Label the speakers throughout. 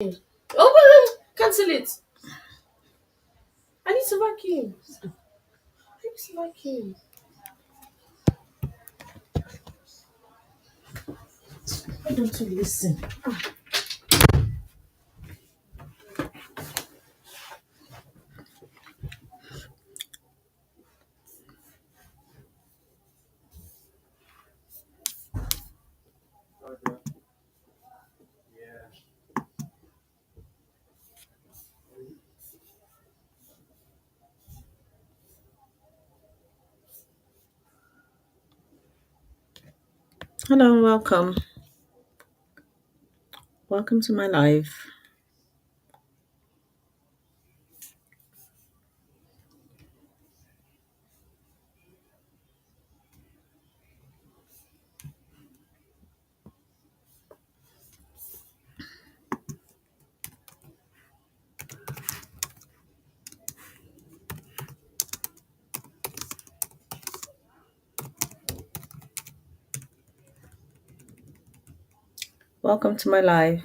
Speaker 1: Oh, cancel it. I need to vacuum. I need to vacuum. Why don't you listen? Hello, welcome. Welcome to my live. Welcome to my live.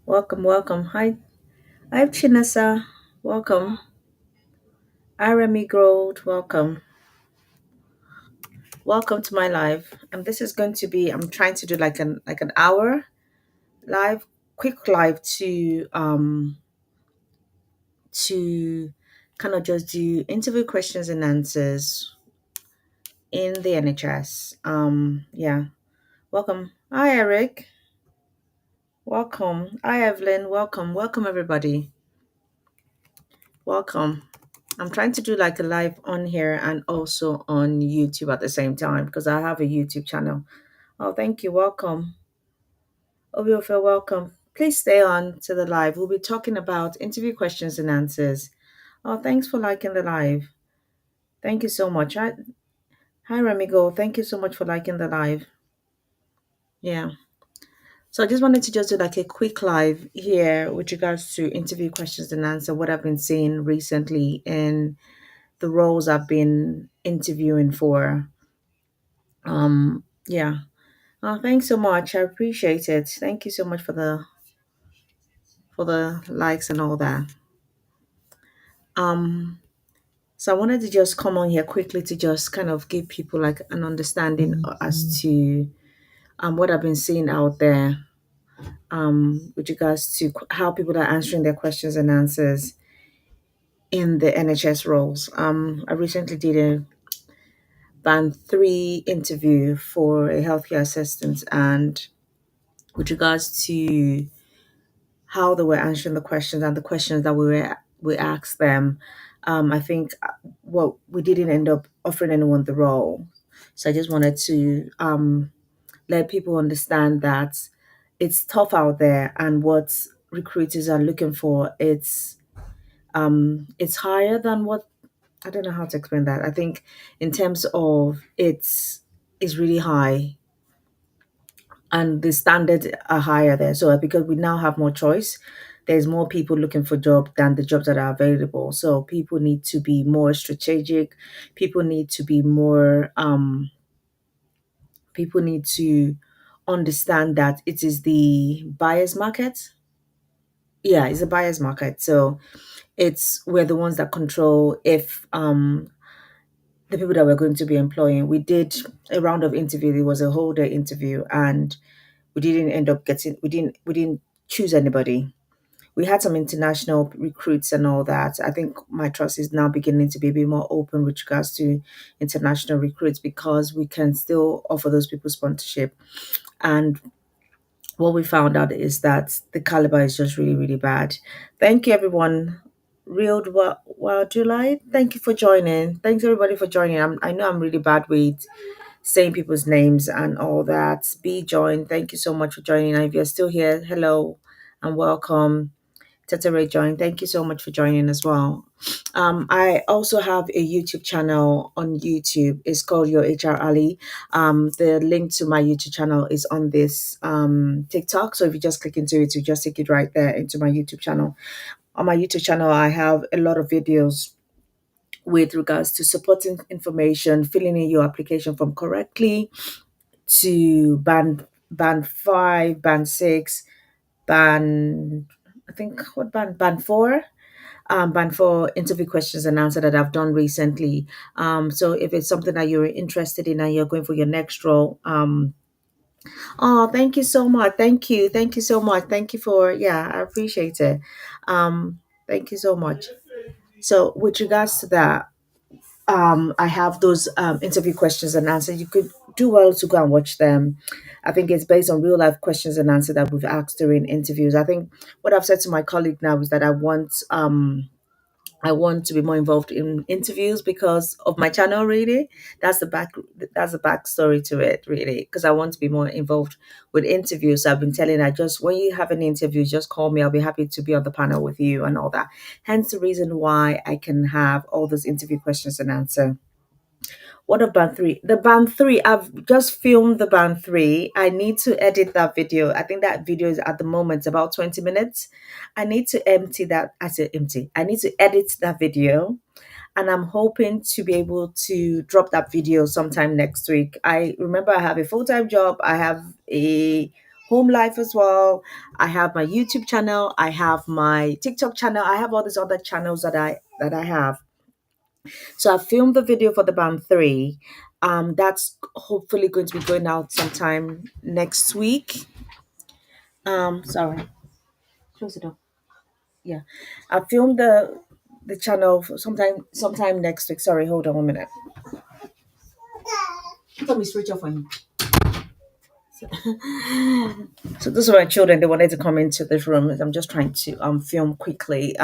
Speaker 1: Welcome, welcome. Hi, Chinasa. Welcome. Iremi Gold. Welcome. Welcome to my live. And this is going to be. I'm trying to do like an hour live, quick live to kind of just do interview questions and answers in the NHS. Yeah. Welcome. Hi, Eric. Welcome. Hi, Evelyn. Welcome. Welcome, everybody. Welcome. I'm trying to do like a live on here and also on YouTube at the same time because I have a YouTube channel. Oh, thank you. Welcome. Obiofe, welcome. Please stay on to the live. We'll be talking about interview questions and answers. Oh, thanks for liking the live. Thank you so much. Hi, Remigo. Thank you so much for liking the live. Yeah. So I just wanted to just do like a quick live here with regards to interview questions and answer, what I've been seeing recently in the roles I've been interviewing for. Yeah. Oh, thanks so much. I appreciate it. Thank you so much for the likes and all that. Um, so I wanted to just come on here quickly to just kind of give people like an understanding as to what I've been seeing out there with regards to how people are answering their questions and answers in the NHS roles. I recently did a band three interview for a healthcare assistant, and with regards to how they were answering the questions and the questions that we asked them, I think well we didn't end up offering anyone the role. So I just wanted to let people understand that it's tough out there, and what recruiters are looking for it's higher than what, I don't know how to explain that. I think in terms of it's is really high, and the standards are higher there. So because we now have more choice, there's more people looking for job than the jobs that are available. So people need to be more strategic. People need to be more. People need to understand that it is the buyer's market. Yeah, it's a buyer's market. So it's we're the ones that control if the people that we're going to be employing. We did a round of interview. It was a whole day interview, and we didn't end up getting. We didn't choose anybody. We had some international recruits and all that. I think my trust is now beginning to be a bit more open with regards to international recruits because we can still offer those people sponsorship. And what we found out is that the caliber is just really, really bad. Thank you, everyone. Real Wild July, thank you for joining. Thanks, everybody, for joining. I know I'm really bad with saying people's names and all that. Be joined. Thank you so much for joining. And if you're still here, hello and welcome. Tetere joined. Thank you so much for joining as well. I also have a YouTube channel on YouTube. It's called Your HR Ali. The link to my YouTube channel is on this TikTok. So if you just click into it, you just take it right there into my YouTube channel. On my YouTube channel, I have a lot of videos with regards to supporting information, filling in your application form correctly, to band five, band six, band I think what band four, band four interview questions and answer that I've done recently. So if it's something that you're interested in and you're going for your next role, oh, thank you so much. Thank you so much. Thank you for, yeah, I appreciate it. Thank you so much. So with regards to that, I have those interview questions and answers. You could do well to go and watch them. I think it's based on real life questions and answers that we've asked during interviews. I think what I've said to my colleague now is that I want to be more involved in interviews because of my channel. Really, that's the back. That's the backstory to it. Really, because I want to be more involved with interviews. So I've been telling her, just when you have an interview, just call me. I'll be happy to be on the panel with you and all that. Hence the reason why I can have all those interview questions and answer. What of band three? The band three, I've just filmed the band three. I need to edit that video. I think that video is at the moment about 20 minutes. I need to empty that. I said empty. I need to edit that video. And I'm hoping to be able to drop that video sometime next week. I remember I have a full time job, I have a home life as well. I have my YouTube channel, I have my TikTok channel, I have all these other channels that I have. So I filmed the video for the band three. That's hopefully going to be going out sometime next week. Sorry, close it door. Yeah, I filmed the channel for sometime next week. Sorry, hold on 1 minute. Let me switch off on him. So those are my children. They wanted to come into this room. I'm just trying to film quickly.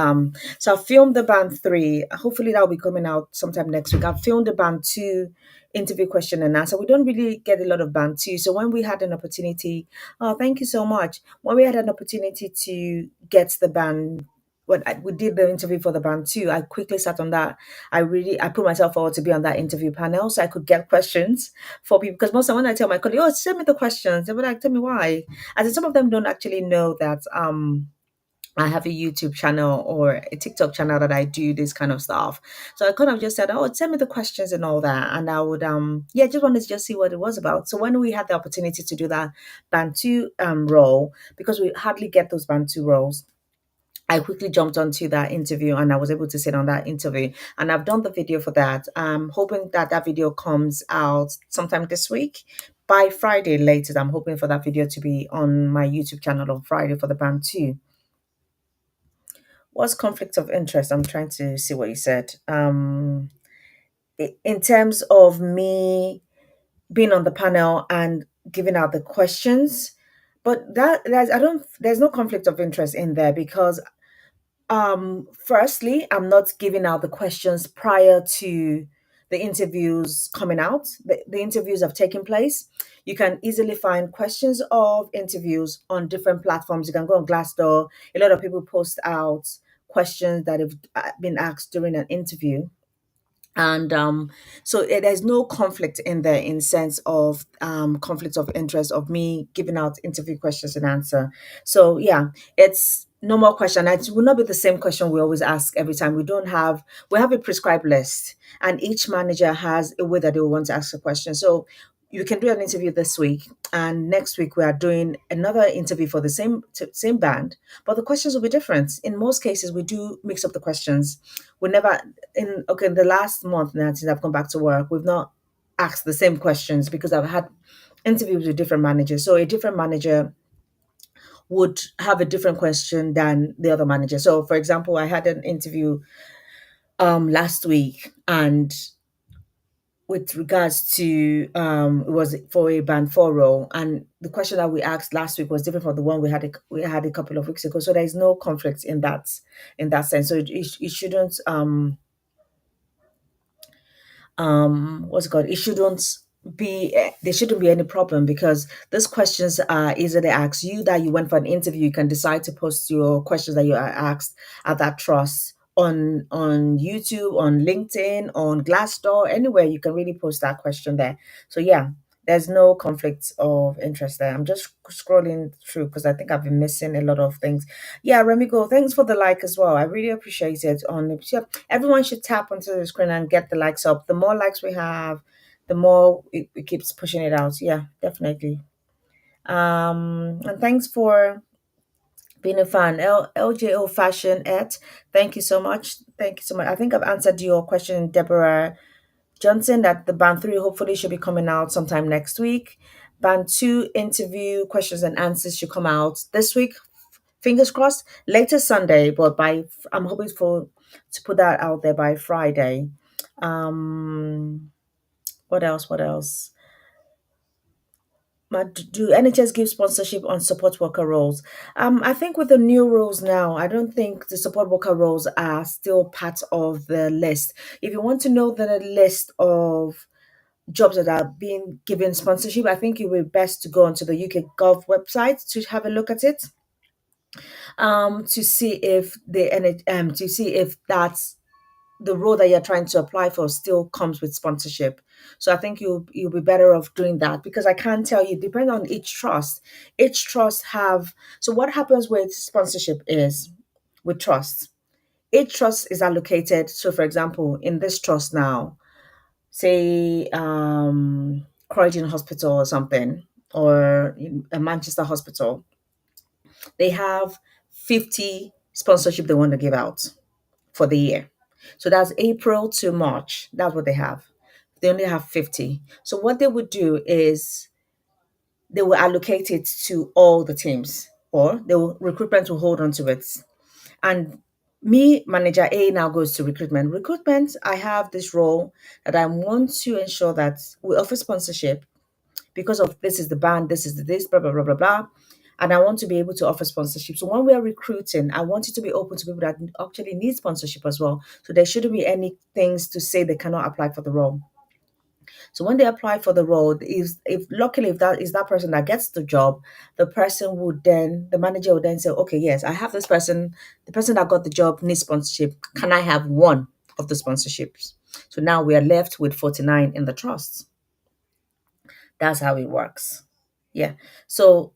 Speaker 1: So I filmed the band three. Hopefully that'll be coming out sometime next week. I filmed the band two interview question and answer. We don't really get a lot of band two. So when we had an opportunity, oh, thank you so much. When we had an opportunity to get the band, we did the interview for the band two, I quickly sat on that. I put myself forward to be on that interview panel so I could get questions for people, because most of the time when I tell my colleagues, oh, send me the questions, they were like, tell me why. As in, some of them don't actually know that I have a YouTube channel or a TikTok channel that I do this kind of stuff. So I kind of just said, oh, send me the questions and all that. And I would yeah, just wanted to just see what it was about. So when we had the opportunity to do that band two role, because we hardly get those band two roles, I quickly jumped onto that interview and I was able to sit on that interview. And I've done the video for that. I'm hoping that that video comes out sometime this week. By Friday latest, I'm hoping for that video to be on my YouTube channel on Friday for the band two. What's conflict of interest? I'm trying to see what you said. In terms of me being on the panel and giving out the questions, but there's no conflict of interest in there because firstly, I'm not giving out the questions prior to the interviews coming out. The interviews have taken place. You can easily find questions of interviews on different platforms. You can go on Glassdoor. A lot of people post out questions that have been asked during an interview, and so there's no conflict in there in sense of conflict of interest of me giving out interview questions and answer. So yeah, it's no more question. It will not be the same question we always ask every time. We have a prescribed list, and each manager has a way that they want to ask a question. So you can do an interview this week, and next week we are doing another interview for the same band, but the questions will be different. In most cases we do mix up the questions. We never in the last month now since I've come back to work, we've not asked the same questions because I've had interviews with different managers. So a different manager would have a different question than the other manager. So for example, I had an interview last week, and with regards to it was for a band four role, and the question that we asked last week was different from the one we had a couple of weeks ago. So there is no conflict in that sense. So it shouldn't what's it called, it shouldn't be there shouldn't be any problem because these questions are easily asked. You that you went for an interview, you can decide to post your questions that you are asked at that trust on YouTube, on LinkedIn, on Glassdoor, anywhere you can really post that question there. So yeah, there's no conflict of interest there. I'm just scrolling through because I think I've been missing a lot of things. Yeah, Remigo, thanks for the like as well. I really appreciate it. On yeah, everyone should tap onto the screen and get the likes up. The more likes we have, the more it keeps pushing it out. Yeah, definitely. And thanks for being a fan. LJO Fashion et. Thank you so much. Thank you so much. I think I've answered your question, Deborah Johnson, that the band three hopefully should be coming out sometime next week. Band two interview questions and answers should come out this week. Fingers crossed. Later Sunday, but by I'm hoping for to put that out there by Friday. What else? What else? Do NHS give sponsorship on support worker roles? I think with the new rules now, I don't think the support worker roles are still part of the list. If you want to know the list of jobs that are being given sponsorship, I think it would be best to go onto the UK Gov website to have a look at it, to see if to see if that's the role that you're trying to apply for still comes with sponsorship. So I think you'll be better off doing that, because I can't tell you, depending on each trust. Each trust have so what happens with sponsorship is with trusts. Each trust is allocated. So for example, in this trust now, say Croydon Hospital or something, or in a Manchester Hospital, they have 50 sponsorship they want to give out for the year. So that's April to March. That's what they have. They only have 50. So what they would do is they will allocate it to all the teams, or recruitment will hold on to it. And me, manager A, now goes to recruitment. Recruitment, I have this role that I want to ensure that we offer sponsorship because of this is the band, this is the this, blah, blah, blah, blah, blah. And I want to be able to offer sponsorship. So when we are recruiting, I want it to be open to people that actually need sponsorship as well. So there shouldn't be any things to say they cannot apply for the role. So when they apply for the role, if luckily if that is that person that gets the job, the manager would then say, okay, yes, I have this person, the person that got the job needs sponsorship. Can I have one of the sponsorships? So now we are left with 49 in the trust. That's how it works. Yeah. So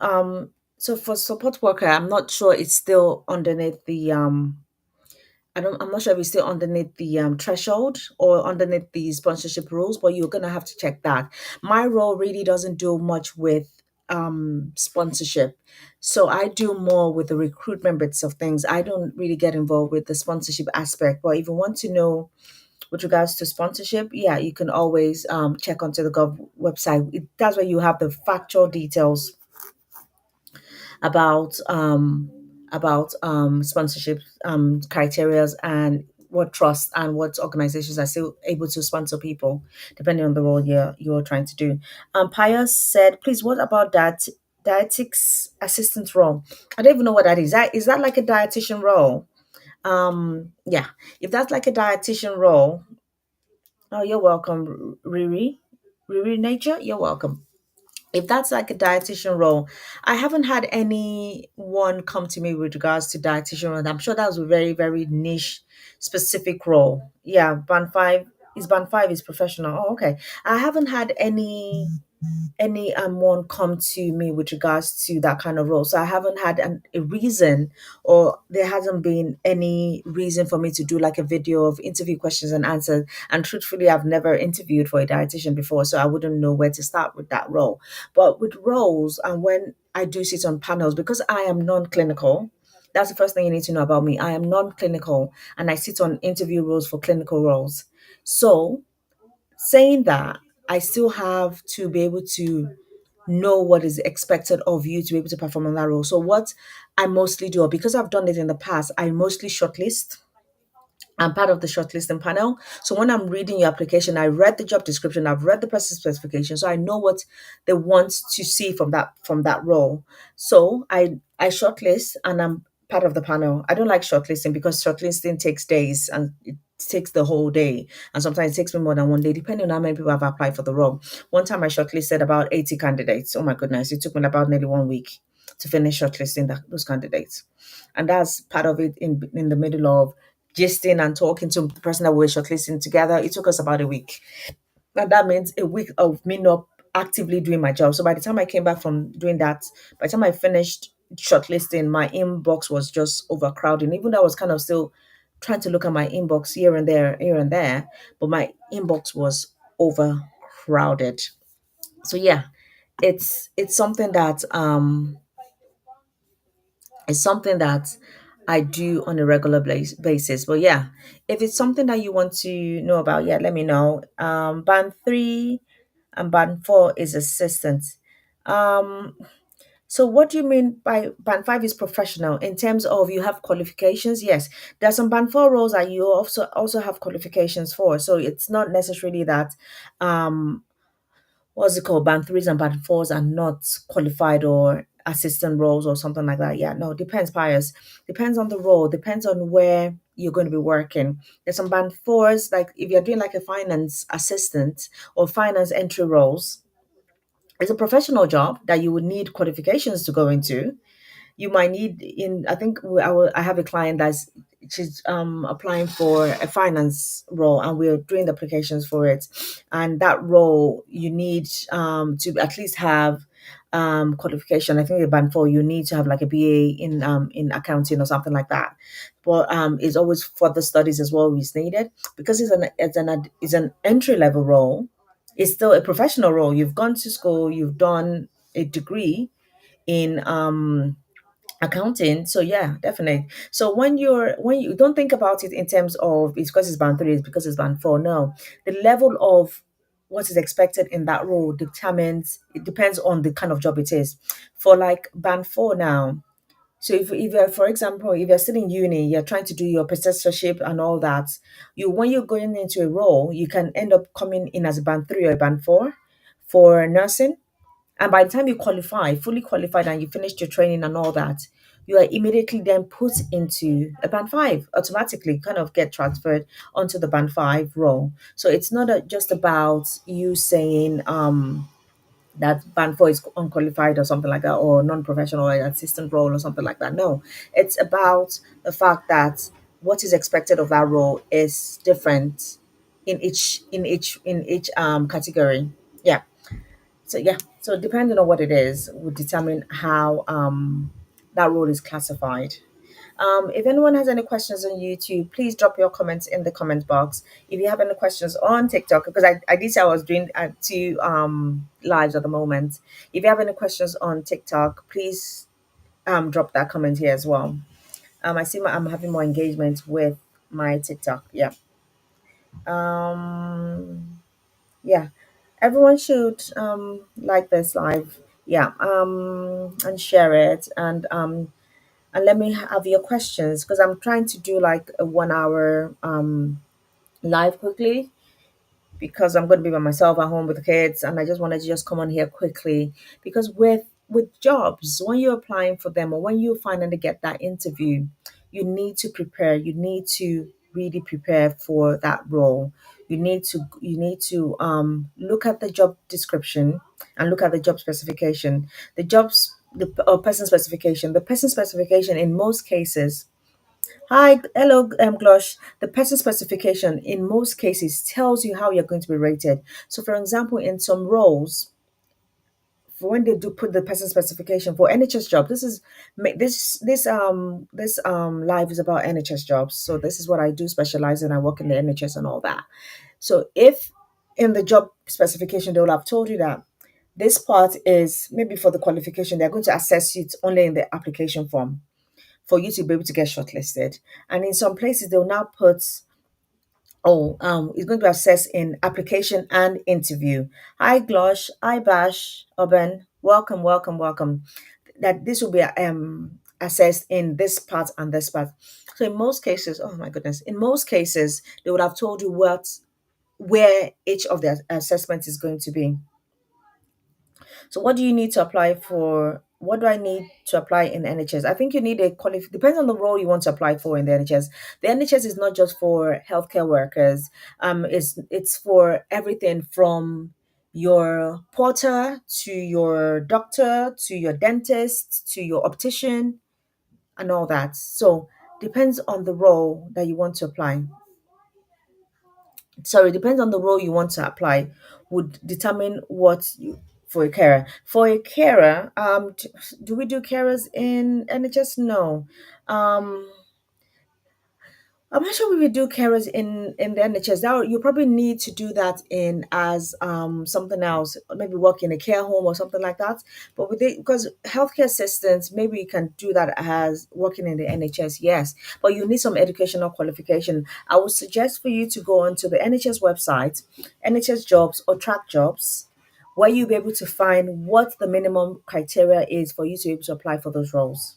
Speaker 1: for support worker, I'm not sure it's still underneath the I'm not sure if it's still underneath the threshold or underneath the sponsorship rules, but you're gonna have to check that. My role really doesn't do much with sponsorship. So I do more with the recruitment bits of things. I don't really get involved with the sponsorship aspect. But if you want to know with regards to sponsorship, yeah, you can always check onto the Gov website. That's where you have the factual details about sponsorship criterias, and what trusts and what organizations are still able to sponsor people depending on the role you're trying to do. Pius said, please, what about that dietetics assistant role? I don't even know what that is. That like a dietitian role? Yeah, if that's like a dietitian role. Oh, you're welcome, Riri Nature, you're welcome. If that's like a dietitian role, I haven't had anyone come to me with regards to dietitian role. I'm sure that was a very, very niche, specific role. Yeah, band five is professional. Oh, okay. I haven't had any one come to me with regards to that kind of role. So I haven't had a reason, or there hasn't been any reason for me to do like a video of interview questions and answers. And truthfully, I've never interviewed for a dietitian before, so I wouldn't know where to start with that role. But with roles, and when I do sit on panels, because I am non-clinical, that's the first thing you need to know about me. I am non-clinical, and I sit on interview roles for clinical roles. So saying that, I still have to be able to know what is expected of you to be able to perform on that role. So what I mostly do, or because I've done it in the past, I mostly shortlist. I'm part of the shortlisting panel. So when I'm reading your application, I read the job description, I've read the person specification, so I know what they want to see from that role. So I shortlist, and I'm part of the panel. I don't like shortlisting because shortlisting takes days, and it takes the whole day. And sometimes it takes me more than one day, depending on how many people have applied for the role. One time I shortlisted about 80 candidates. Oh my goodness, it took me about nearly 1 week to finish shortlisting those candidates. And that's part of it in the middle of gisting and talking to the person that we were shortlisting together. It took us about a week. And that means a week of me not actively doing my job. So by the time I came back from doing that, by the time I finished shortlisting, my inbox was just overcrowding. Even though I was kind of still trying to look at my inbox here and there, but my inbox was overcrowding. crowded. So yeah, it's something that it's something that I do on a regular basis. But yeah, if it's something that you want to know about, yeah, let me know. Band three and band four is assistant. Um, so what do you mean by band five is professional in terms of you have qualifications? Yes, there are some band four roles that you also have qualifications for. So it's not necessarily that um what's it called, band threes and band fours are not qualified or assistant roles or something like that. Yeah, no, depends, Pius. Depends on the role, depends on where you're going to be working. There's some band fours, like if you're doing like a finance assistant or finance entry roles, it's a professional job that you would need qualifications to go into. You might need in I think I have a client that's she's applying for a finance role, and we're doing the applications for it. And that role you need to at least have qualification. I think the band four you need to have like a BA in accounting or something like that. But it's always further studies as well is needed, because it's an entry level role. It's still a professional role. You've gone to school, you've done a degree in accounting. So yeah, definitely. So when you don't think about it in terms of it's because it's band three, it's because it's band four. No, the level of what is expected in that role determines, it depends on the kind of job it is. For like band four now, so if you're, for example, if you're still in uni, you're trying to do your professorship and all that, you when you're going into a role, you can end up coming in as a band three or a band four for nursing. And by the time you qualify, fully qualified, and you finished your training and all that, you are immediately then put into a band five, automatically kind of get transferred onto the band five role. So it's not just about you saying that band four is unqualified or something like that, or non-professional or assistant role or something like that. No, it's about the fact that what is expected of that role is different in each category. Yeah. So yeah, so depending on what it is, would determine how that role is classified. If anyone has any questions on YouTube, please drop your comments in the comment box. If you have any questions on TikTok, because I did say I was doing two lives at the moment. If you have any questions on TikTok, please drop that comment here as well. I see I'm having more engagement with my TikTok. Yeah. Um, yeah, everyone should like this live. Yeah, and share it, and let me have your questions, because I'm trying to do like a 1 hour live quickly, because I'm going to be by myself at home with the kids, and I just wanted to just come on here quickly, because with jobs, when you're applying for them or when you finally get that interview, you need to prepare. You need to really prepare for that role. You need to look at the job description and look at the job specification. The or person specification. The person specification in most cases. Hi, hello, Glosh. The person specification in most cases tells you how you're going to be rated. So, for example, in some roles, for when they do put the person specification for NHS job, this live is about NHS jobs. So this is what I do specialize in. I work in the NHS and all that. So if in the job specification they will have told you that this part is maybe for the qualification, they're going to assess it only in the application form for you to be able to get shortlisted. And in some places, they'll now put, oh, it's going to be assessed in application and interview. Hi, Glosh. Hi, Bash. Oben. Welcome, welcome, welcome. That this will be assessed in this part and this part. So in most cases, oh my goodness, in most cases, they would have told you where each of the assessments is going to be. So what do you need to apply for? What do I need to apply in NHS? I think you need a depends on the role you want to apply for in the NHS. The NHS is not just for healthcare workers. It's for everything from your porter to your doctor to your dentist to your optician and all that. So depends on the role that you want to apply. Sorry, depends on the role you want to apply, would determine what you for a carer. For a carer, do we do carers in NHS? No. Um, I'm not sure if we do carers in the NHS. That you probably need to do that in as something else, maybe work in a care home or something like that. But with it, because healthcare assistants, maybe you can do that as working in the NHS. Yes, but you need some educational qualification. I would suggest for you to go onto the NHS website, NHS jobs or track jobs, where you'll be able to find what the minimum criteria is for you to be able to apply for those roles.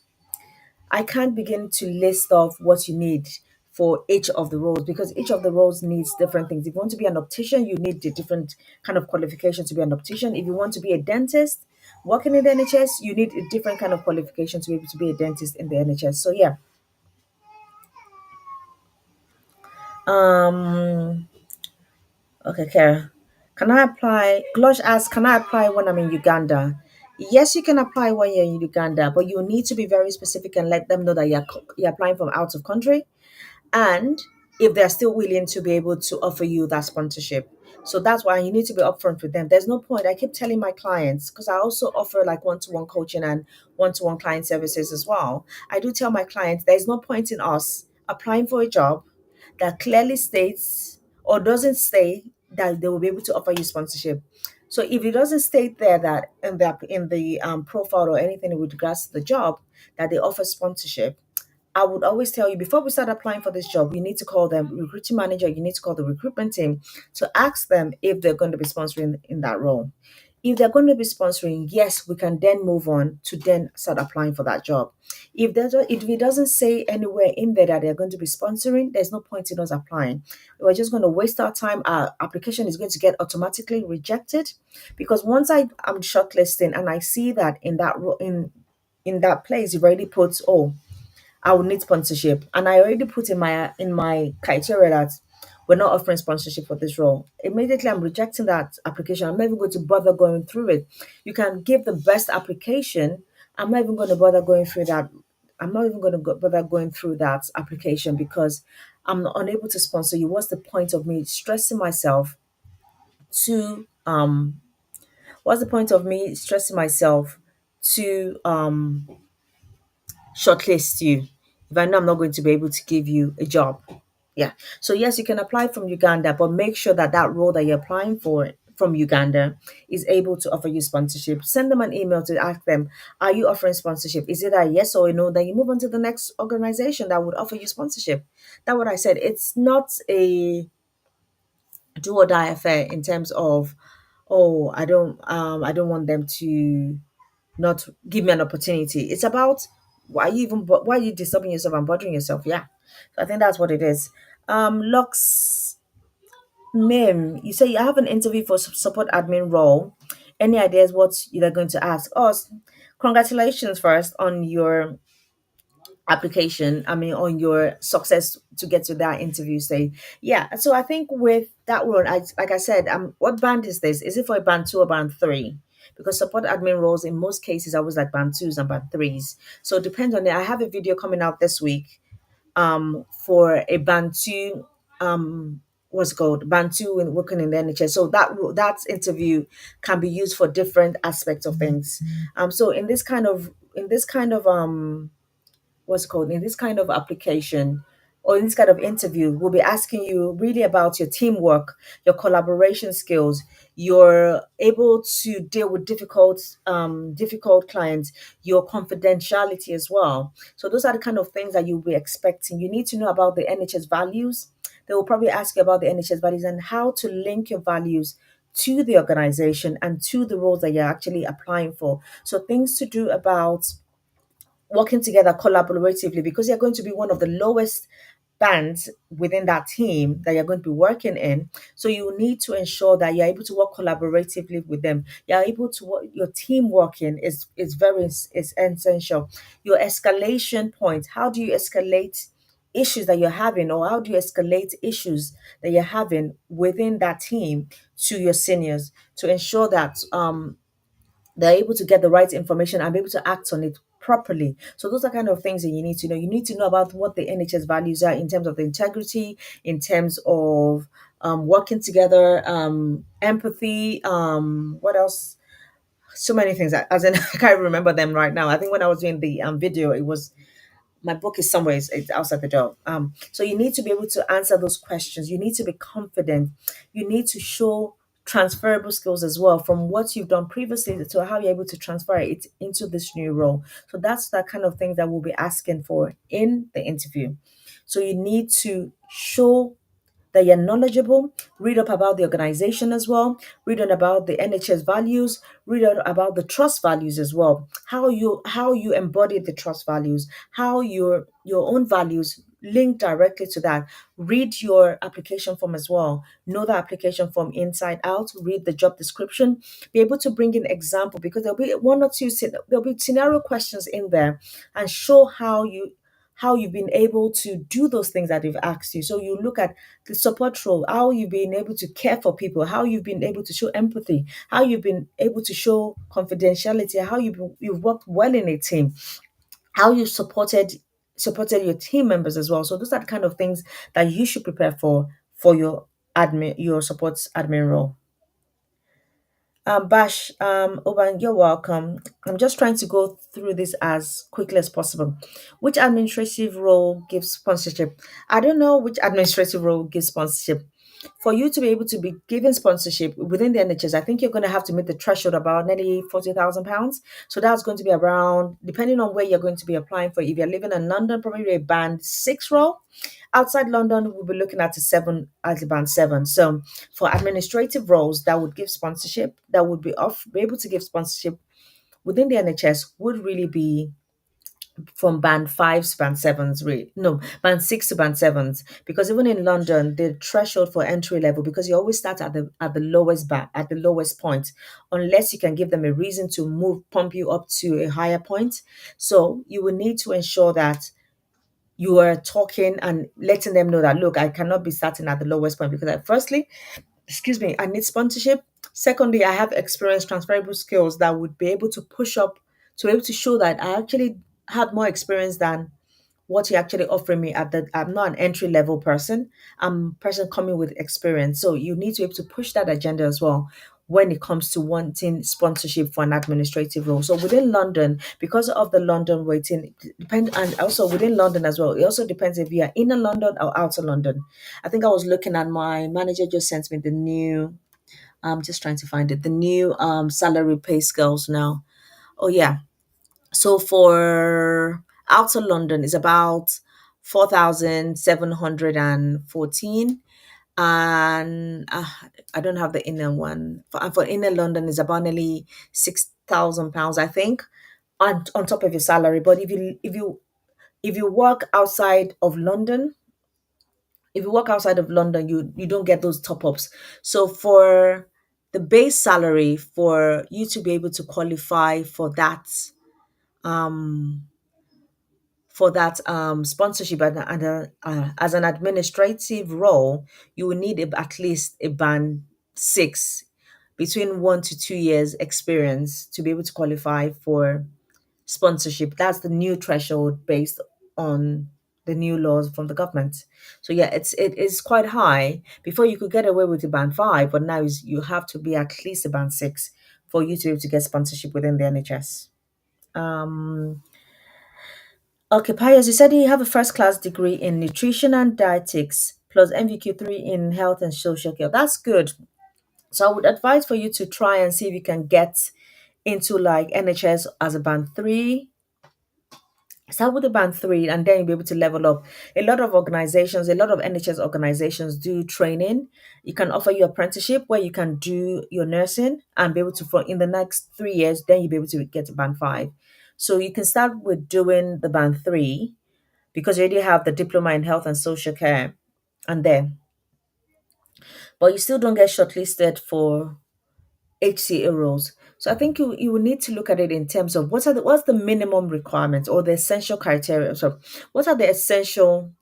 Speaker 1: I can't begin to list off what you need for each of the roles because each of the roles needs different things. If you want to be an optician, you need a different kind of qualification to be an optician. If you want to be a dentist working in the NHS, you need a different kind of qualification to be able to be a dentist in the NHS. So yeah. Um okay, Kara. Can I apply? Glosh asks, can I apply when I'm in Uganda? Yes, you can apply when you're in Uganda, but you need to be very specific and let them know that you're applying from out of country and if they're still willing to be able to offer you that sponsorship. So that's why you need to be upfront with them. There's no point. I keep telling my clients, because I also offer like one-to-one coaching and one-to-one client services as well. I do tell my clients there's no point in us applying for a job that clearly states or doesn't state that they will be able to offer you sponsorship. So if it doesn't state there that in the profile or anything with regards to the job that they offer sponsorship, I would always tell you before we start applying for this job, you need to call them recruiting manager, you need to call the recruitment team to ask them if they're going to be sponsoring in that role. If they're going to be sponsoring, yes, we can then move on to then start applying for that job. If it doesn't say anywhere in there that they're going to be sponsoring, there's no point in us applying. We're just going to waste our time. Our application is going to get automatically rejected because once I'm shortlisting and I see that in that place you've already put, oh, I would need sponsorship. And I already put in my criteria that we're not offering sponsorship for this role. Immediately I'm rejecting that application. I'm not even going to bother going through it. You can give the best application. I'm not even going to bother going through that. I'm not even going to bother going through that application because I'm unable to sponsor you. What's the point of me stressing myself to what's the point of me stressing myself to shortlist you if I know I'm not going to be able to give you a job. Yeah. So yes, you can apply from Uganda, but make sure that that role that you're applying for from Uganda is able to offer you sponsorship. Send them an email to ask them, are you offering sponsorship? Is it a yes or a no? Then you move on to the next organization that would offer you sponsorship. That's what I said. It's not a do or die affair in terms of, oh, I don't want them to not give me an opportunity. It's about why are you disturbing yourself and bothering yourself? Yeah. So I think that's what it is. Lux Mim, you say you have an interview for support admin role. Any ideas what you're going to ask? Oh, congratulations first on your application. I mean, on your success to get to that interview stage. Yeah. So I think with that one, like I said, what band is this? Is it for a band two or band three? Because support admin roles in most cases I was like band twos and band threes. So it depends on it. I have a video coming out this week for a band two what's it called band two in working in the NHS. So that interview can be used for different aspects of things. So in this kind of what's it called in this kind of application or in this kind of interview, we'll be asking you really about your teamwork, your collaboration skills, you're able to deal with difficult clients, your confidentiality as well. So those are the kind of things that you'll be expecting. You need to know about the NHS values. They will probably ask you about the NHS values and how to link your values to the organization and to the roles that you're actually applying for. So things to do about working together collaboratively because you're going to be one of the lowest bands within that team that you're going to be working in. So you need to ensure that you're able to work collaboratively with them. You're able to work, your team working is very is essential. Your escalation point, how do you escalate issues that you're having or how do you escalate issues that you're having within that team to your seniors to ensure that they're able to get the right information and be able to act on it properly. So those are kind of things that you need to know. You need to know about what the NHS values are in terms of the integrity, in terms of working together, empathy. What else? So many things. As in, I can't remember them right now. I think when I was doing the video, it was my book is somewhere, it's outside the door. So you need to be able to answer those questions. You need to be confident. You need to show transferable skills as well from what you've done previously to how you're able to transfer it into this new role. So that's that kind of thing that we'll be asking for in the interview. So you need to show that you're knowledgeable, read up about the organization as well, read on about the NHS values, read out about the trust values as well. How you embody the trust values, how your own values link directly to that. Read your application form as well. Know the application form inside out. Read the job description. Be able to bring in example because there'll be one or two there'll be scenario questions in there, and show how you've been able to do those things that they've asked you. So you look at the support role, how you've been able to care for people, how you've been able to show empathy, how you've been able to show confidentiality, how you've worked well in a team, how you supported your team members as well. So those are the kind of things that you should prepare for your support admin role. Bash, Oban, you're welcome. I'm just trying to go through this as quickly as possible. Which administrative role gives sponsorship? I don't know which administrative role gives sponsorship. For you to be able to be given sponsorship within the NHS, I think you're going to have to meet the threshold about nearly £40,000. So that's going to be around, depending on where you're going to be applying for. If you're living in London, probably a band six role. Outside London, we'll be looking at a band seven. So for administrative roles that would give sponsorship, that would be able to give sponsorship within the NHS would really be from band fives to band sevens, really. No, band six to band sevens. Because even in London, the threshold for entry level, because you always start at the lowest at the lowest point, unless you can give them a reason to pump you up to a higher point. So you will need to ensure that you are talking and letting them know that look, I cannot be starting at the lowest point because firstly, excuse me, I need sponsorship. Secondly, I have experience, transferable skills that would be able to push up to be able to show that I actually have more experience than what you're actually offering me I'm not an entry level person. I'm a person coming with experience. So you need to be able to push that agenda as well when it comes to wanting sponsorship for an administrative role. So within London, because of the London waiting, and also within London as well, it also depends if you are in London or outer London. I think I was looking at my manager just sent me the new. I'm just trying to find it. The new salary pay scales now. Oh yeah, so for outer London is about 4,714, and I don't have the inner one. For inner London is about nearly £6,000, I think, on top of your salary. But if you work outside of London, you don't get those top ups. So for the base salary for you to be able to qualify um for that sponsorship as an administrative role, you will need at least a band six, between 1 to 2 years experience to be able to qualify for sponsorship. That's the new threshold based on the new laws from the government. So yeah, it is quite high. Before you could get away with a band five, but now you have to be at least a band six for you to be able to get sponsorship within the NHS. Um, Okay, Pius, you said you have a first class degree in nutrition and dietetics plus MVQ3 in health and social care. That's good. So I would advise for you to try and see if you can get into like NHS as a band three. Start with a band three and then you'll be able to level up. A lot of NHS organizations do training. You can offer your apprenticeship where you can do your nursing and be able to, for in the next 3 years, then you'll be able to get to band five. So you can start with doing the band three because you already have the diploma in health and social care and then, but you still don't get shortlisted for HCA roles. So I think you will need to look at it in terms of what's the minimum requirements or the essential criteria. So what are the essential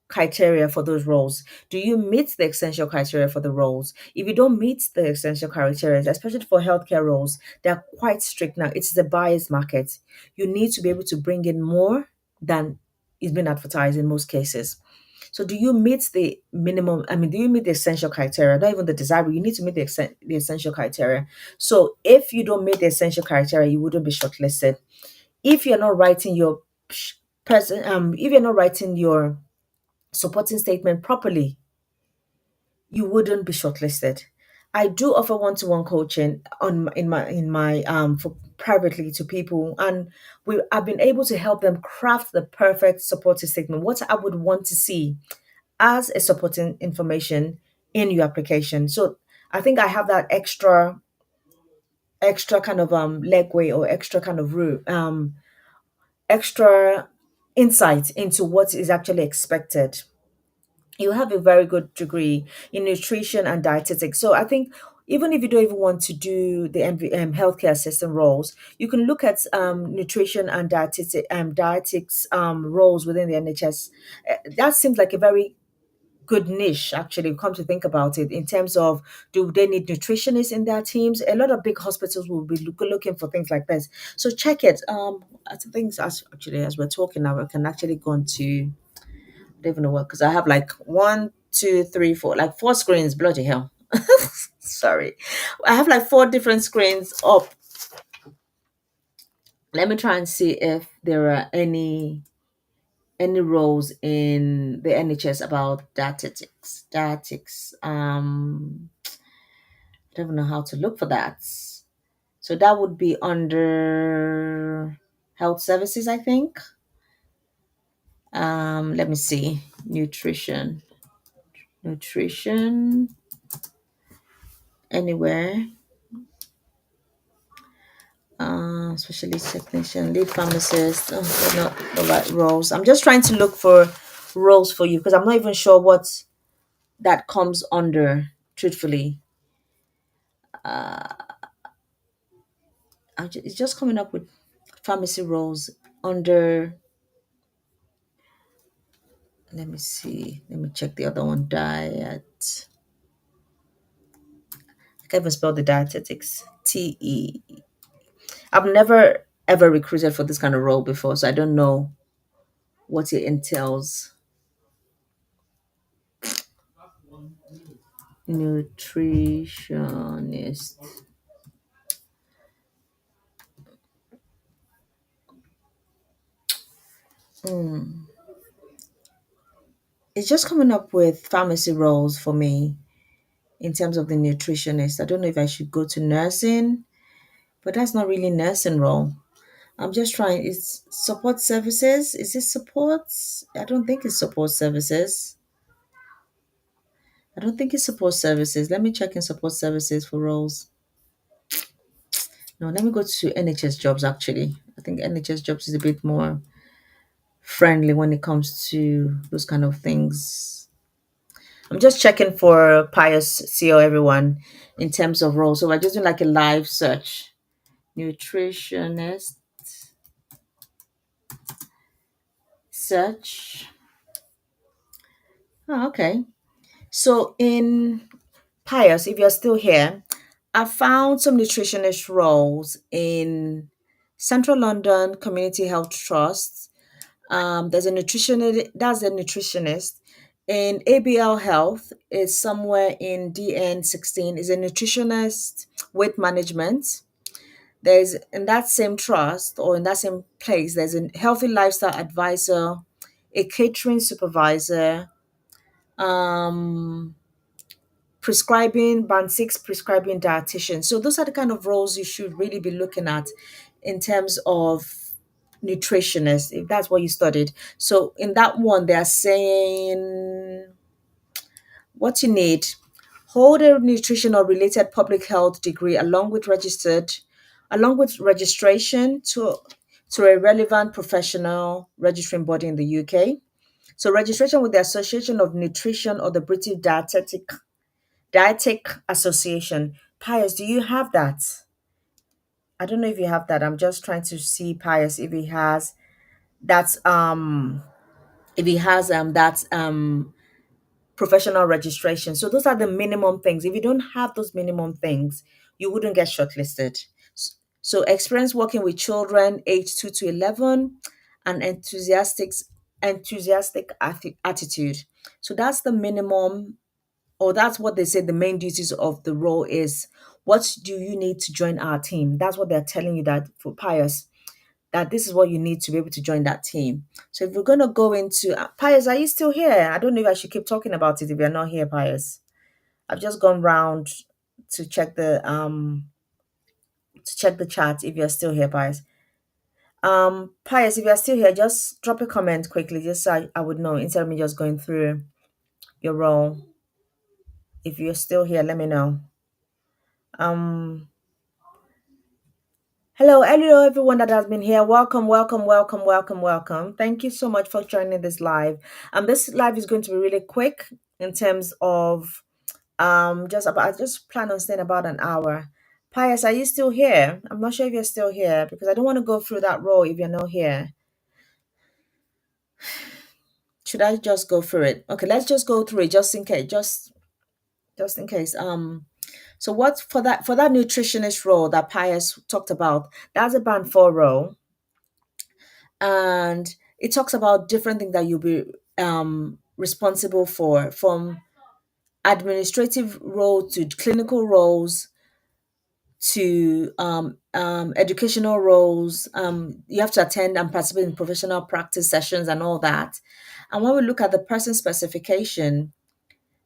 Speaker 1: criteria for those roles? Do you meet the essential criteria for the roles? If you don't meet the essential criteria, especially for healthcare roles, they're quite strict now. It's the buyer's market. You need to be able to bring in more than is being advertised in most cases. So do you meet the minimum? I mean, do you meet the essential criteria? Not even the desirable. You need to meet the essential criteria. So if you don't meet the essential criteria, you wouldn't be shortlisted. If you're not writing your if you're not writing your supporting statement properly, you wouldn't be shortlisted. I do offer one-to-one coaching in my for privately to people, and I've been able to help them craft the perfect supporting statement. What I would want to see as a supporting information in your application. So I think I have that extra kind of legway, or extra kind of route, extra insight into what is actually expected. You have a very good degree in nutrition and dietetics. So I think even if you don't even want to do the healthcare assistant roles, you can look at nutrition and dietetics roles within the NHS. That seems like a very good niche, actually, come to think about it, in terms of, do they need nutritionists in their teams? A lot of big hospitals will be looking for things like this. So check it. I think as we're talking now, we can actually go on to, I don't even know what, because I have like one, two, three, four, like four screens. Bloody hell. Sorry. I have like four different screens up. Let me try and see if there are any roles in the NHS about dietetics. Dietetics. I don't even know how to look for that. So that would be under health services, I think. Let me see. Nutrition, anywhere. Specialist technician, lead pharmacist. Oh, they're not the right roles. I'm just trying to look for roles for you because I'm not even sure what that comes under. Truthfully, it's just coming up with pharmacy roles under. Let me see. Let me check the other one. Diet. I can't even spell the dietetics. TE. I've never ever recruited for this kind of role before, so I don't know what it entails. Nutritionist. It's just coming up with pharmacy roles for me in terms of the nutritionist. I don't know if I should go to nursing, but that's not really nursing role. I'm just trying. It's support services. Is it support? I don't think it's support services. I don't think it's support services. Let me check in support services for roles. No, let me go to NHS jobs actually. I think NHS jobs is a bit more friendly when it comes to those kind of things. I'm just checking for Pious CEO everyone in terms of roles. So we're just doing like a live search. Nutritionist search. Oh, okay. So in Pious, if you're still here, I found some nutritionist roles in Central London Community Health Trust. There's a nutritionist, that's a nutritionist. In ABL Health is somewhere in DN16, is a nutritionist weight management. There's in that same trust or in that same place, there's a healthy lifestyle advisor, a catering supervisor, um, prescribing band six prescribing dietitian. So those are the kind of roles you should really be looking at in terms of nutritionist, if that's what you studied. So in that one, they're saying what you need: hold a nutrition or related public health degree along with registration to a relevant professional registering body in the UK. So registration with the Association of Nutrition or the British Dietetic Association. Pius, do you have that? I don't know if you have that. I'm just trying to see Pius if he has that's if he has that professional registration. So those are the minimum things. If you don't have those minimum things, you wouldn't get shortlisted. So experience working with children aged 2 to 11 and enthusiastic attitude. So that's the minimum, or that's what they say the main duties of the role is. What do you need to join our team? That's what they're telling you that for Pius. that this is what you need to be able to join that team. So if we're going to go into Pius, are you still here? I don't know if I should keep talking about it if you're not here, Pius. I've just gone round to check the chat if you're still here, Pius. Pius, if you're still here, just drop a comment quickly, just so I would know instead of me just going through your role. If you're still here, let me know. Um, hello, everyone that has been here. Welcome, welcome, welcome, welcome, welcome. Thank you so much for joining this live. This live is going to be really quick in terms of I just plan on staying about an hour. Pius, are you still here? I'm not sure if you're still here because I don't want to go through that role if you're not here. Should I just go through it? Okay, let's just go through it just in case. Just in case. So what for that nutritionist role that Pius talked about? That's a band four role, and it talks about different things that you'll be responsible for, from administrative role to clinical roles to educational roles. You have to attend and participate in professional practice sessions and all that. And when we look at the person specification,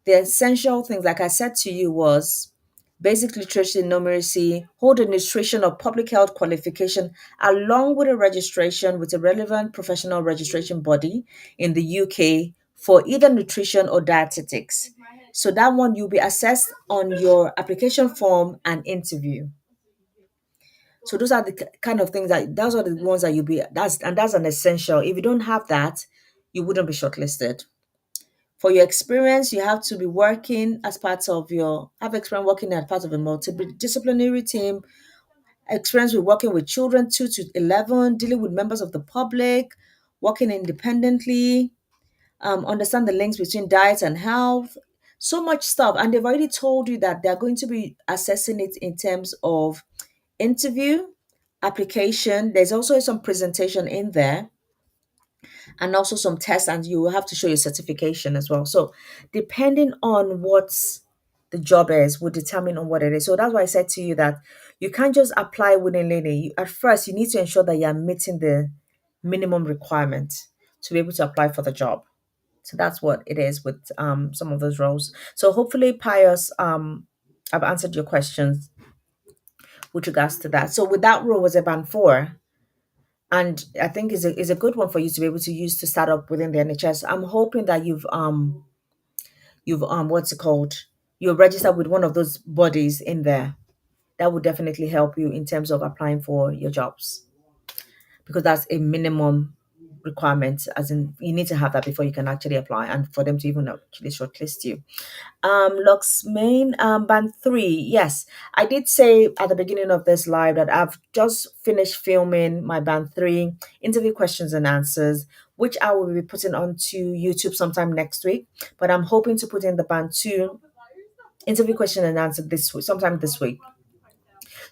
Speaker 1: the essential things, like I said to you, was basic literacy and numeracy, hold a nutrition or public health qualification, along with a registration with a relevant professional registration body in the UK for either nutrition or dietetics. So that one you'll be assessed on your application form and interview. So those are the kind of things those are the ones that you'll be that's an essential. If you don't have that, you wouldn't be shortlisted. For your experience, you have to be working as part of your have experience working as part of a multidisciplinary team, experience with working with children 2 to 11, dealing with members of the public, working independently, understand the links between diet and health, so much stuff. And they've already told you that they're going to be assessing it in terms of interview, application. There's also some presentation in there and also some tests, and you will have to show your certification as well. So depending on what the job is will determine on what it is. So that's why I said to you that you can't just apply willy-nilly. At first you need to ensure that you're meeting the minimum requirement to be able to apply for the job. So that's what it is with some of those roles. So hopefully, Pius, I've answered your questions with regards to that. So with that role was a band four, and I think is a good one for you to be able to use to start up within the NHS. I'm hoping that you've what's it called? You're registered with one of those bodies in there. That would definitely help you in terms of applying for your jobs, because that's a minimum requirement, as in you need to have that before you can actually apply and for them to even actually shortlist you. Lux main band three. Yes, I did say at the beginning of this live that I've just finished filming my band three interview questions and answers, which I will be putting onto YouTube sometime next week. But I'm hoping to put in the band two interview question and answer this week, sometime this week.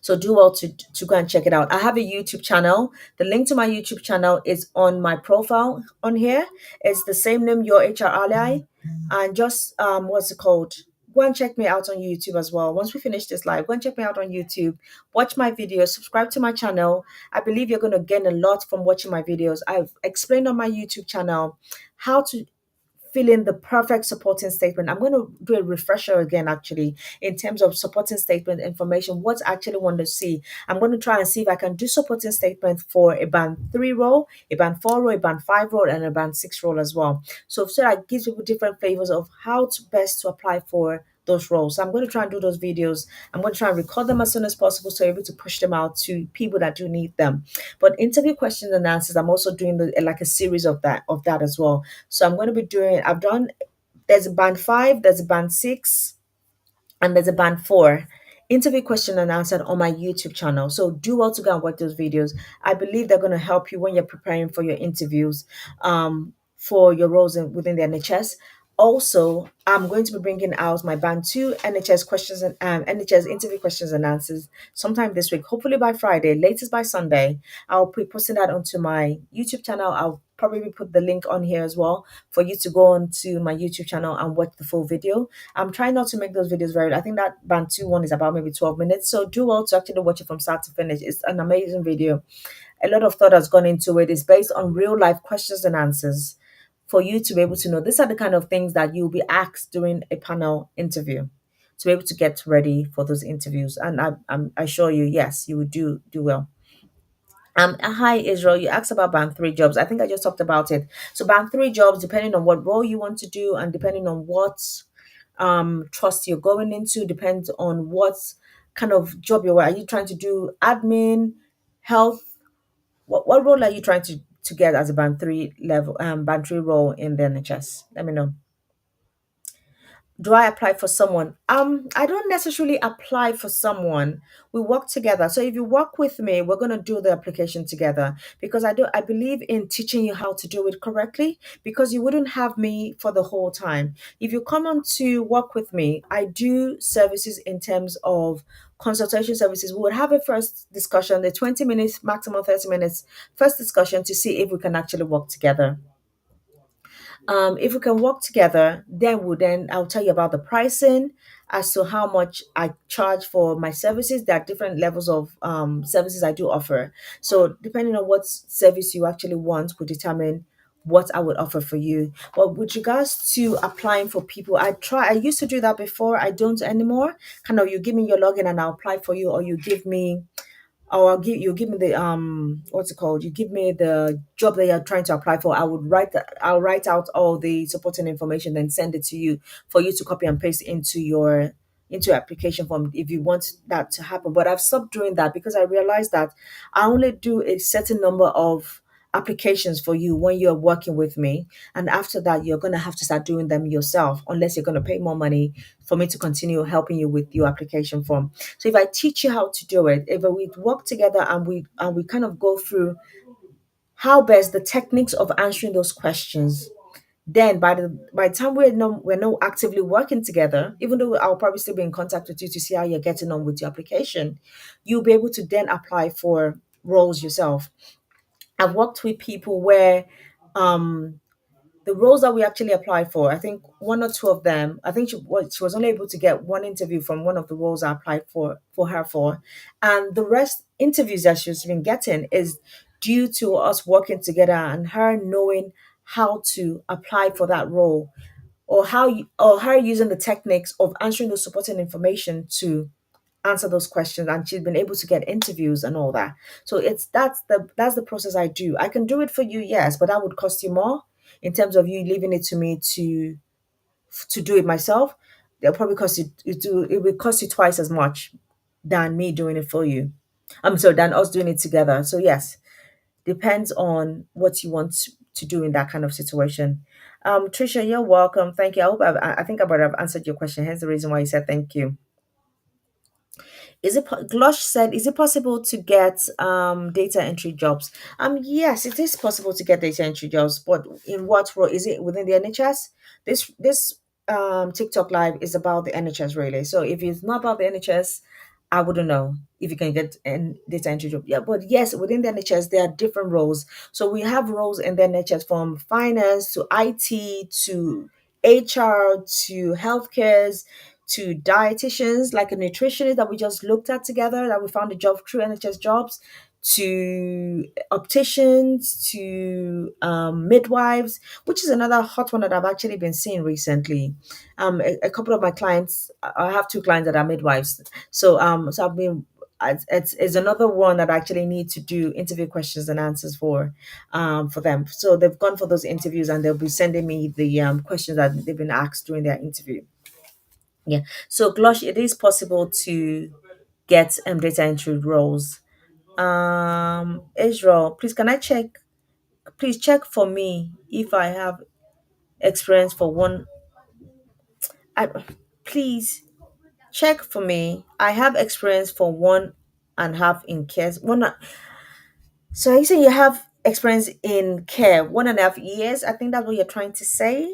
Speaker 1: So do well to go and check it out. I have a YouTube channel. The link to my YouTube channel is on my profile on here. It's the same name, Your HR Ally. And just what's it called? Go and check me out on YouTube as well. Once we finish this live, go and check me out on YouTube. Watch my videos, subscribe to my channel. I believe you're going to gain a lot from watching my videos. I've explained on my YouTube channel how to fill in the perfect supporting statement. I'm going to do a refresher again, actually, in terms of supporting statement information. What I actually want to see. I'm going to try and see if I can do supporting statement for a band three role, a band four role, a band five role, and a band six role as well. So that gives people different flavors of how to best to apply for those roles. So I'm going to try and do those videos. I'm going to try and record them as soon as possible so able to push them out to people that do need them. But interview questions and answers, I'm also doing like a series of that as well. So I'm going to be doing. There's a band five, there's a band six, and there's a band four interview question and answer on my YouTube channel. So do well to go and watch those videos. I believe they're going to help you when you're preparing for your interviews, for your roles within the NHS. Also, I'm going to be bringing out my band two NHS questions and NHS interview questions and answers sometime this week. Hopefully by Friday, latest by Sunday. I'll be posting that onto my YouTube channel. I'll probably put the link on here as well for you to go on to my YouTube channel and watch the full video. I'm trying not to make those videos very. I think that band two one is about maybe 12 minutes. So do well to actually watch it from start to finish. It's an amazing video. a lot of thought has gone into it. It's based on real life questions and answers for you to be able to know these are the kind of things that you'll be asked during a panel interview to be able to get ready for those interviews. And I assure you, yes, you would do well. Hi Israel. You asked about band three jobs. I think I just talked about it. So band three jobs, depending on what role you want to do and depending on what trust you're going into, depends on what kind of job you're. Are you trying to do admin, health? What role are you trying to get as a band three level band three role in the NHS? Let me know. Do I apply for someone? I don't necessarily apply for someone. We work together. So if you work with me, we're gonna do the application together because I believe in teaching you how to do it correctly because you wouldn't have me for the whole time. If you come on to work with me, I do services in terms of consultation services. We would have a first discussion, the 20 minutes, maximum 30 minutes first discussion to see if we can actually work together. If we can work together, then I'll tell you about the pricing as to how much I charge for my services. There are different levels of services I do offer. So depending on what service you actually want will determine what I would offer for you. But with regards to applying for people, I used to do that before. I don't anymore. Kind of you give me your login and I'll apply for you, or you give me or you give me the what's it called? You give me the job that you're trying to apply for. I'll write out all the supporting information, then send it to you for you to copy and paste into your application form if you want that to happen. But I've stopped doing that because I realized that I only do a certain number of applications for you when you're working with me. And after that, you're gonna have to start doing them yourself unless you're gonna pay more money for me to continue helping you with your application form. So if I teach you how to do it, if we work together and we kind of go through how best the techniques of answering those questions, then by the time we're not actively working together, even though I'll probably still be in contact with you to see how you're getting on with your application, you'll be able to then apply for roles yourself. I've worked with people where um the roles that we actually applied for, I think one or two of them, I think she was only able to get one interview from one of the roles I applied for her for. And the rest interviews that she's been getting is due to us working together and her knowing how to apply for that role or her using the techniques of answering the supporting information to answer those questions, and she's been able to get interviews and all that. So that's the process I do. I can do it for you, yes, but that would cost you more in terms of you leaving it to me to do it myself. They'll probably cost you it will cost you twice as much than me doing it for you. I'm sorry, than us doing it together. So yes, depends on what you want to do in that kind of situation. Trisha, you're welcome. Thank you. I think I better have answered your question. Hence the reason why you said thank you. Glosh said, is it possible to get data entry jobs? Yes, it is possible to get data entry jobs, but in what role? Is it within the NHS? This TikTok live is about the NHS really. So if it's not about the NHS, I wouldn't know if you can get data entry job. Yeah, but yes, within the NHS there are different roles. So we have roles in the NHS from finance to IT to HR to healthcare to dietitians, like a nutritionist that we just looked at together, that we found a job through NHS Jobs, to opticians, to midwives, which is another hot one that I've actually been seeing recently. A couple of my clients, I have two clients that are midwives, so I've been. It's another one that I actually need to do interview questions and answers for them. So they've gone for those interviews and they'll be sending me the questions that they've been asked during their interview. Yeah. So Glosh, it is possible to get data entry roles. Israel, please can I check? Please check for me if I have experience for one. I, please check for me. I have experience for 1.5 in care. So you say you have experience in care 1.5 years. I think that's what you're trying to say.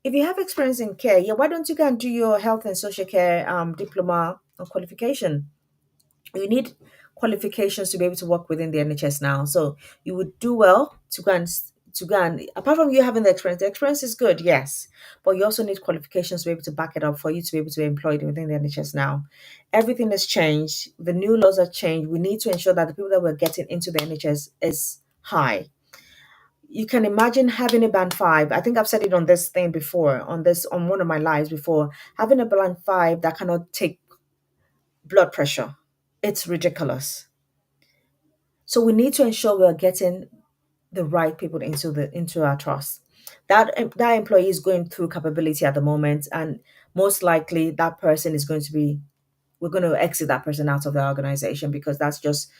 Speaker 1: If you have experience in care, yeah, why don't you go and do your health and social care diploma or qualification? You need qualifications to be able to work within the NHS now. So you would do well to go and to go, and apart from you having the experience is good, yes, but you also need qualifications to be able to back it up for you to be able to be employed within the NHS now. Everything has changed. The new laws have changed. We need to ensure that the people that we're getting into the NHS is high. You can imagine having a band five. I think I've said it on this thing before, on one of my lives before, having a band five that cannot take blood pressure. It's ridiculous. So we need to ensure we are getting the right people into our trust. That employee is going through capability at the moment, and most likely that person is going to be we're going to exit that person out of the organization because that's just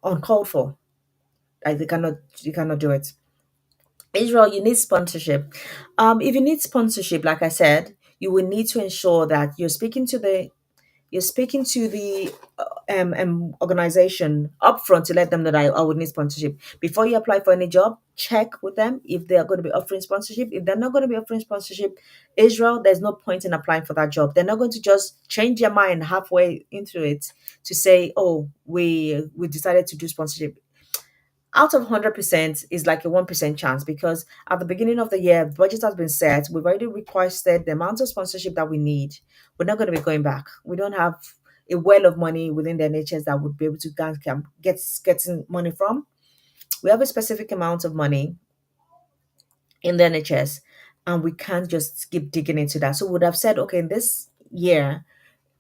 Speaker 1: uncalled for. Like they cannot do it. Israel, you need sponsorship. If you need sponsorship, like I said, you will need to ensure that you're speaking to the organization upfront to let them know that I would need sponsorship. Before you apply for any job, check with them if they are going to be offering sponsorship. If they're not going to be offering sponsorship, Israel, there's no point in applying for that job. They're not going to just change their mind halfway into it to say, oh, we decided to do sponsorship. Out of 100% is like a 1% chance, because at the beginning of the year, budget has been set. We've already requested the amount of sponsorship that we need. We're not going to be going back. We don't have a well of money within the NHS that would be able to getting money from. We have a specific amount of money in the NHS, and we can't just keep digging into that. So we would have said, okay, in this year,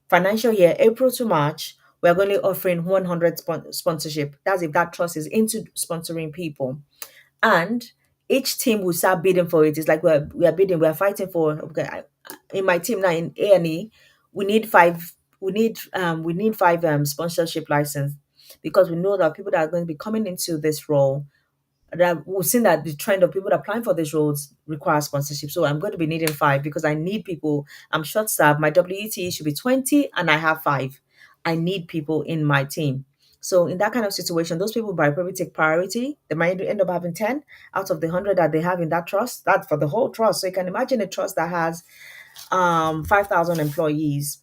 Speaker 1: financial year, April to March, we're going to be offering 100 sponsorship. That's if that trust is into sponsoring people, and each team will start bidding for it. It's like we are bidding, we are fighting for. Okay, in my team now in A&E, we need five. We need five sponsorship license, because we know that people that are going to be coming into this role, that we've seen that the trend of people applying for these roles require sponsorship. So I'm going to be needing five because I need people. I'm short staffed. My WET should be 20 and I have five. I need people in my team. So in that kind of situation, those people by probably take priority. They might end up having 10 out of the 100 that they have in that trust. That's for the whole trust. So you can imagine a trust that has 5,000 employees.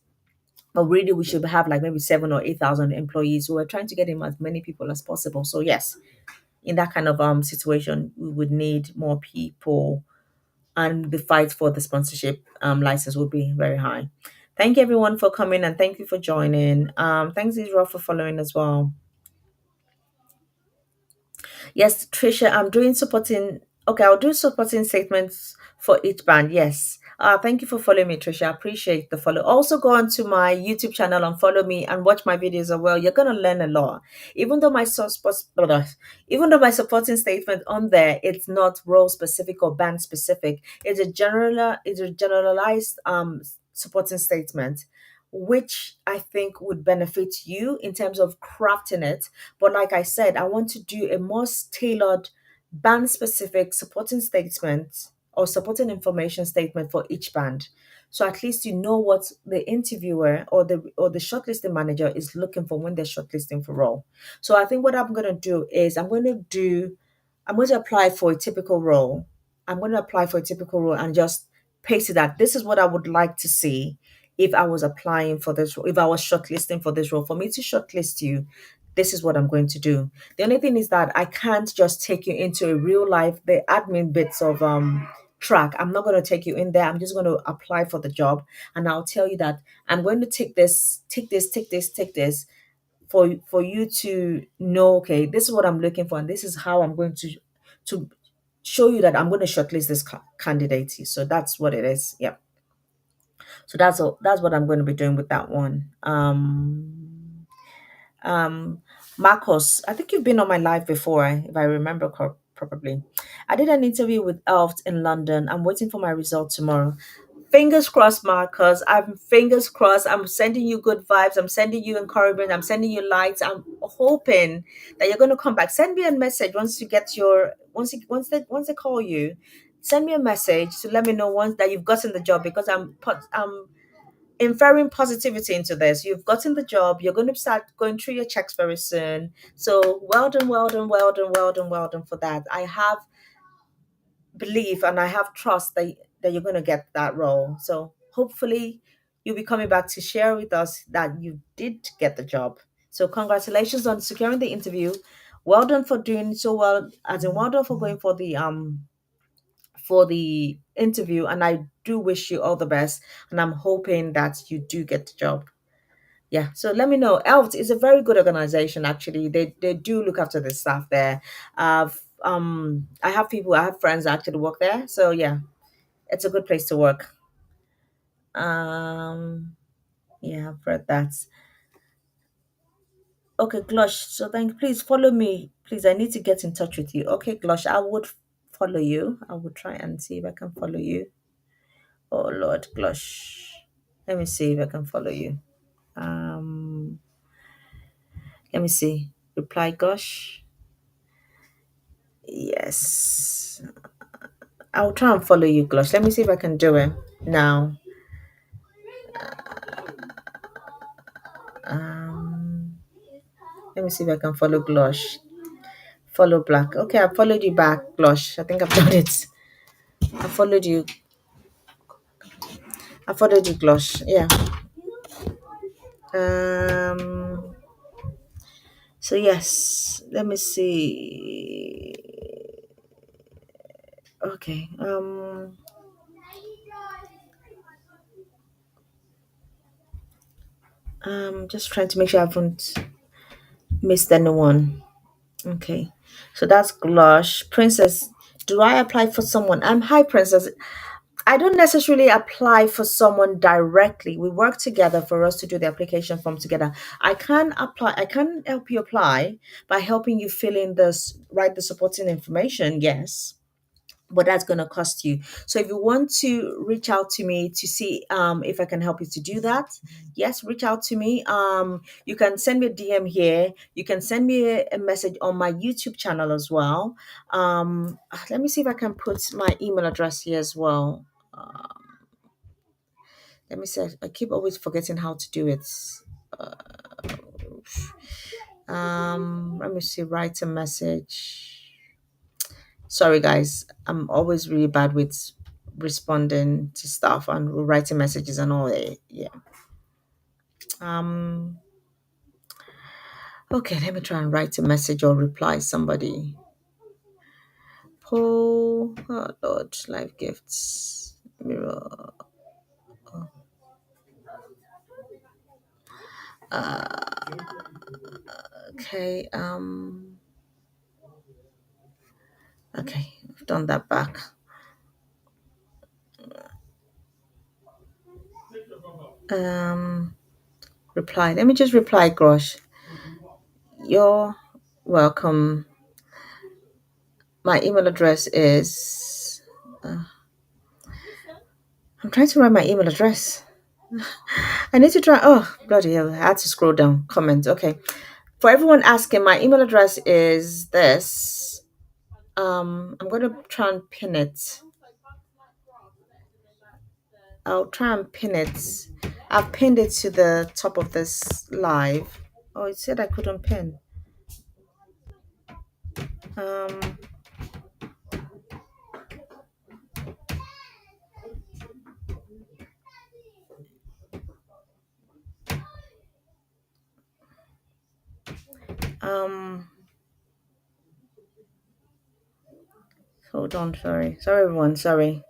Speaker 1: But really, we should have like maybe 7 or 8,000 employees. So we're trying to get in as many people as possible. So yes, in that kind of situation, we would need more people, and the fight for the sponsorship license would be very high. Thank you everyone for coming, and thank you for joining. Thanks Israel for following as well. Yes, Trisha, I'm doing supporting. Okay, I'll do supporting statements for each band. Yes. Thank you for following me, Trisha. I appreciate the follow. Also, go on to my YouTube channel and follow me and watch my videos as well. You're gonna learn a lot. Even though my even though my supporting statement on there, it's not role specific or band specific. It's a generalized supporting statement, which I think would benefit you in terms of crafting it. But like I said, I want to do a more tailored, band specific supporting statement or supporting information statement for each band. So at least you know what the interviewer or the shortlisting manager is looking for when they're shortlisting for role. So I think what I'm gonna do is I'm going to apply for a typical role. I'm going to apply for a typical role and just paste it that this is what I would like to see if I was applying for this role, if I was shortlisting for this role. For me to shortlist you, this is what I'm going to do. The only thing is that I can't just take you into a real life, the admin bits of track. I'm not going to take you in there. I'm just going to apply for the job, and I'll tell you that I'm going to take this, take this, take this, take this, for you to know, okay, this is what I'm looking for, and this is how I'm going to show you that I'm going to shortlist this candidate. So that's what it is. Yeah. So that's what I'm going to be doing with that one. Um, Marcos, I think you've been on my live before, if I remember properly. I did an interview with Elft in London. I'm waiting for my result tomorrow. Fingers crossed, Marcus. I'm fingers crossed. I'm sending you good vibes. I'm sending you encouragement. I'm sending you lights. I'm hoping that you're going to come back. Send me a message once you get your once they call you. Send me a message to let me know once that you've gotten the job, because I'm inferring positivity into this. You've gotten the job. You're going to start going through your checks very soon. So well done, well done, well done, well done, well done for that. I have belief and I have trust that you're going to get that role. So hopefully you'll be coming back to share with us that you did get the job. So congratulations on securing the interview. Well done for doing so well, as in well done for going for the interview, and I do wish you all the best, and I'm hoping that you do get the job. Yeah, so let me know. Elft is a very good organization actually. They do look after the staff there. I have people, I have friends that actually work there. So yeah, it's a good place to work. Um yeah, I've read that. Okay, Glush. So thank please follow me. Please, I need to get in touch with you. Okay, Glush, I would follow you. I will try and see if I can follow you. Oh Lord, Glush. Let me see if I can follow you. Um Let me see. Reply Gosh. Yes. I'll try and follow you, Glush. Let me see if I can do it now. Um, Let me see if I can follow Glush. Follow Black. Okay, I followed you back, Glush. I think I've done it. I followed you. I followed you, Glush. Yeah. Um. So yes. Let me see. Okay. Just trying to make sure I haven't missed anyone. Okay. So that's Glush. Princess, do I apply for someone? Hi, Princess. I don't necessarily apply for someone directly. We work together for us to do the application form together. I can help you apply by helping you fill in this, write the supporting information, yes. But that's going to cost you. So if you want to reach out to me to see if I can help you to do that, yes, reach out to me. You can send me a DM here. You can send me a message on my YouTube channel as well. Let me see if I can put my email address here as well. Let me see. I keep always forgetting how to do it. Let me see. Write a message. Sorry, guys. I'm always really bad with responding to stuff and writing messages and all that. Yeah. Um. Okay. Let me try and write a message or reply somebody. Paul. Oh Lord. Life gifts. Mirror. Okay. Okay. I've done that back. Um. Reply. Let me just reply, Grosh. You're welcome. My email address is. I'm trying to write my email address. I need to try. Oh, bloody hell. I had to scroll down. Comment. Okay. For everyone asking, my email address is this. I'm going to try and pin it. I'll try and pin it. I've pinned it to the top of this live. Oh, it said I couldn't pin. Um, um, Hold on. Sorry. Sorry, everyone. Sorry.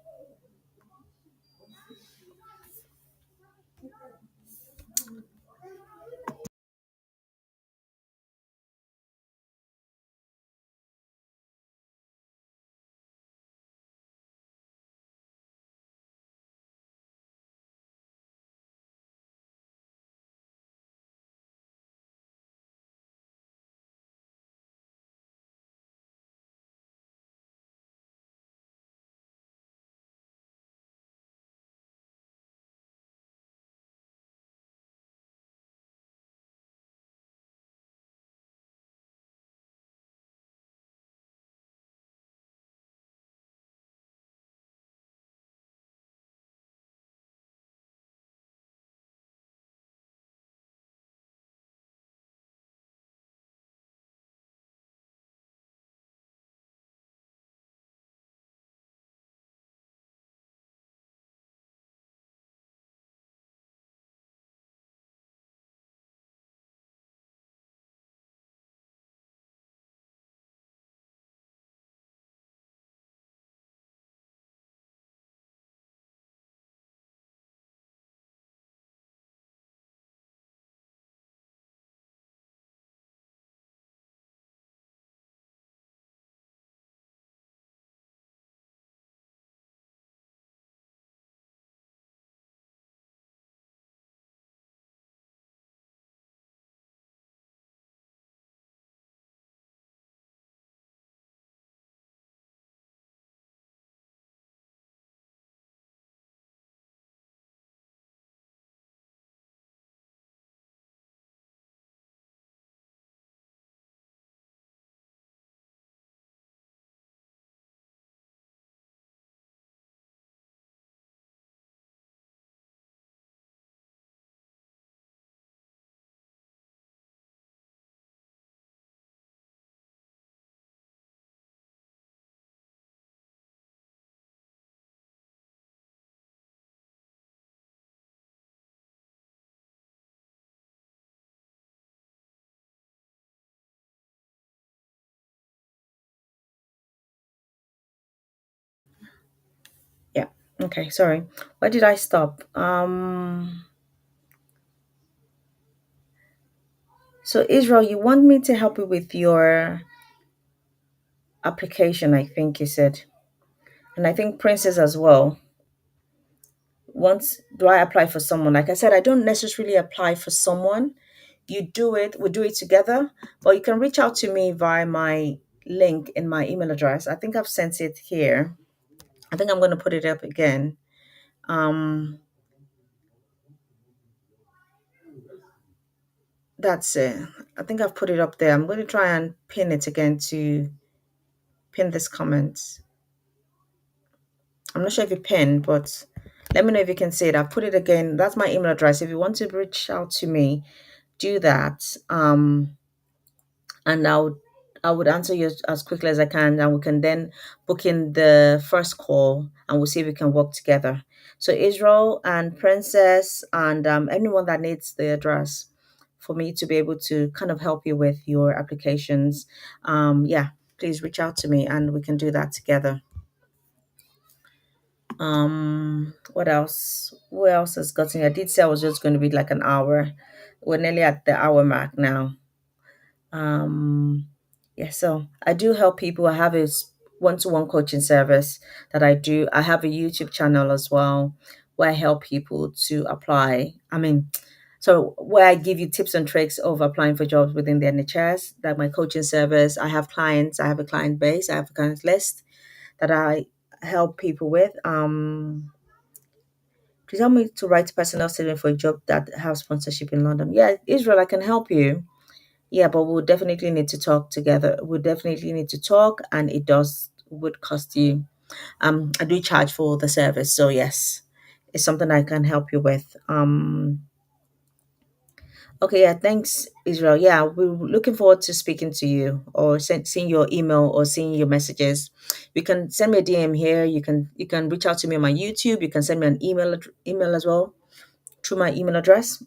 Speaker 1: Okay, sorry. Where did I stop? So Israel, you want me to help you with your application, I think you said. And I think Princess as well. Once do I apply for someone? Like I said, I don't necessarily apply for someone. You do it, we do it together. But you can reach out to me via my link in my email address. I think I've sent it here. I think I'm going to put it up again. Um, that's it. I think I've put it up there. I'm going to try and pin it again to pin this comment. I'm not sure if you pinned, but let me know if you can see it. I've put it again. That's my email address. If you want to reach out to me, do that. And I would answer you as quickly as I can, and we can then book in the first call, and we'll see if we can work together. So Israel and Princess and anyone that needs the address for me to be able to kind of help you with your applications, yeah, please reach out to me, and we can do that together. What else? Who else has gotten? I did say I was just going to be like an hour. We're nearly at the hour mark now. Um, yeah, so I do help people. I have a one-to-one coaching service that I do. I have a YouTube channel as well where I help people to apply. So where I give you tips and tricks of applying for jobs within the NHS. That my coaching service. I have clients. I have a client base. I have a client list that I help people with. Please help me to write a personal statement for a job that have sponsorship in London. Yeah, Israel, I can help you. Yeah, but we'll definitely need to talk together. We'll definitely need to talk, and it does would cost you. I do charge for the service, so yes, it's something I can help you with. Okay, yeah, thanks, Israel. Yeah, we're looking forward to speaking to you or seeing your email or seeing your messages. You can send me a DM here. You can reach out to me on my YouTube. You can send me an email as well through my email address.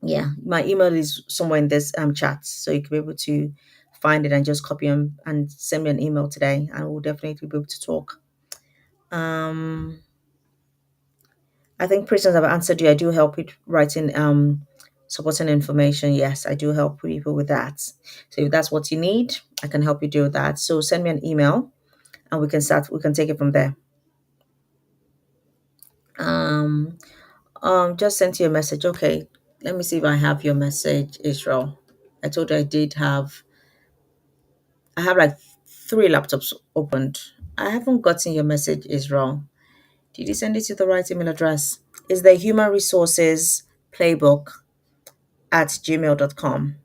Speaker 1: Yeah, my email is somewhere in this chat, so you can be able to find it and just copy and send me an email today, and we'll definitely be able to talk. Um, I think prisons have answered you. I do help with writing supporting information. Yes, I do help people with that. So if that's what you need, I can help you do that. So send me an email, and we can start. We can take it from there. Um, just sent you a message. Okay, let me see if I have your message, Israel. I told you I have like three laptops opened. I haven't gotten your message, Israel. Did you send it to the right email address? Is the human resources playbook at gmail.com?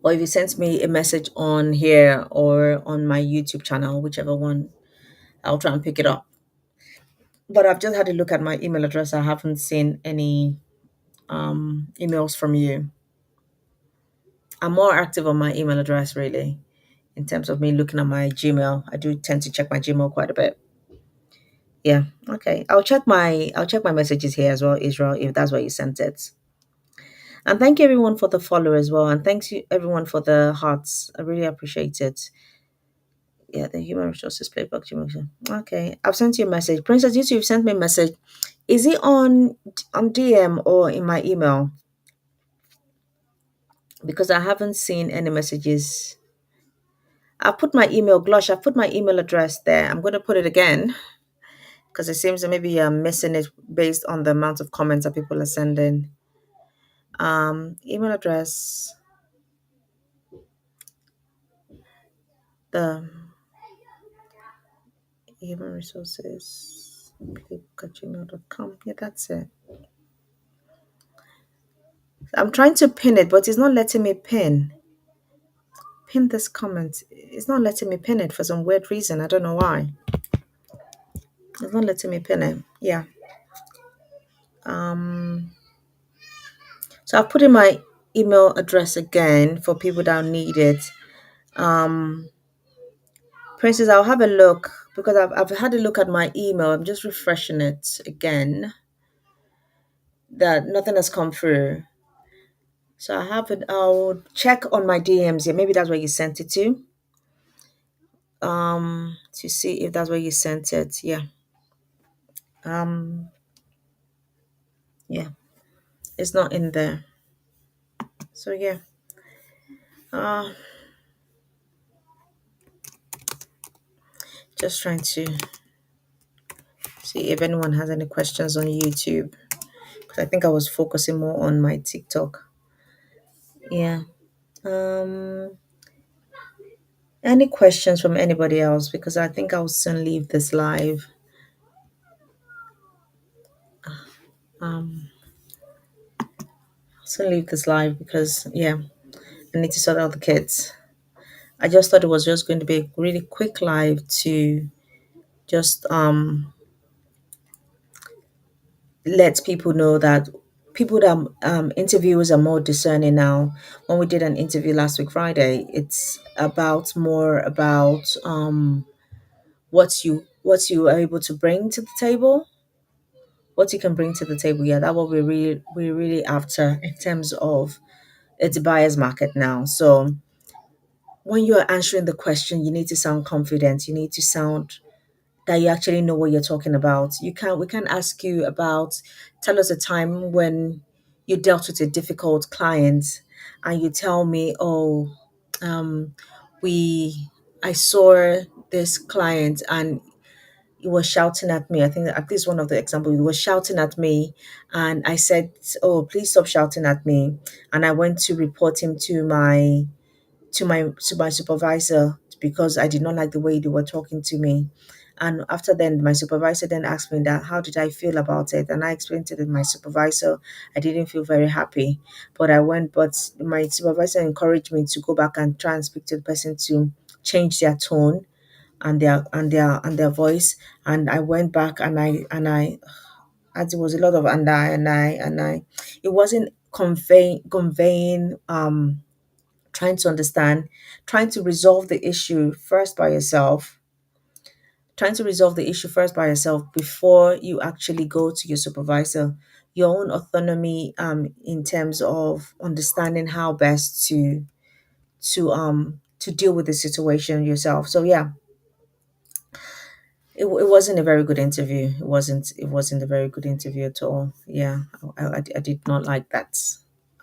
Speaker 1: Or if you sent me a message on here or on my YouTube channel, whichever one, I'll try and pick it up. But I've just had a look at my email address. I haven't seen any emails from you. I'm more active on my email address, really, in terms of me looking at my Gmail. I do tend to check my Gmail quite a bit. Yeah. Okay. I'll check my messages here as well, Israel, if that's where you sent it. And thank you everyone for the follow as well. And thanks you everyone for the hearts. I really appreciate it. Yeah, the human resources playbook. Okay. I've sent you a message. Princess, you've sent me a message. Is it on DM or in my email? Because I haven't seen any messages. I've put my email, Glosh, I've put my email address there. I'm gonna put it again because it seems that maybe I'm missing it based on the amount of comments that people are sending. Email address, the human resources playbook at gmail.com. Yeah, that's it. I'm trying to pin it, but it's not letting me pin this comment. It's not letting me pin it for some weird reason. I don't know why. It's not letting me pin it. Yeah. Um. So I've put in my email address again for people that need it. Um. Princess, I'll have a look because I've had a look at my email. I'm just refreshing it again. That nothing has come through. So I have it. I'll check on my DMs. Yeah, maybe that's where you sent it to. To see if that's where you sent it. Yeah. Um, yeah, it's not in there. So yeah, uh, just trying to see if anyone has any questions on YouTube. 'Cause I think I was focusing more on my TikTok. Yeah. Um, any questions from anybody else? Because I think I'll soon leave this live. Um, I'll soon leave this live because yeah, I need to sort out the kids. I just thought it was just going to be a really quick live to just let people know that people that interviewers are more discerning now. When we did an interview last week Friday, it's about more about what you are able to bring to the table, what you can bring to the table. Yeah, that's what we're really after in terms of it's a buyer's market now. So when you are answering the question, you need to sound confident. You need to sound that you actually know what you're talking about. We can ask you about tell us a time when you dealt with a difficult client and you tell me, oh, um, we I saw this client and he was shouting at me. I think at least one of the examples, he was shouting at me and I said, oh, please stop shouting at me. And I went to report him to my supervisor because I did not like the way they were talking to me. And after then, my supervisor then asked me that how did I feel about it, and I explained to my supervisor I didn't feel very happy, but my supervisor encouraged me to go back and try and speak to the person to change their tone and their voice. And I went back and I as it was a lot of and I it wasn't conveying trying to understand, trying to resolve the issue first by yourself, trying to resolve the issue first by yourself before you actually go to your supervisor. Your own autonomy in terms of understanding how best to deal with the situation yourself. So yeah, it wasn't a very good interview. It wasn't a very good interview at all. Yeah, I did not like that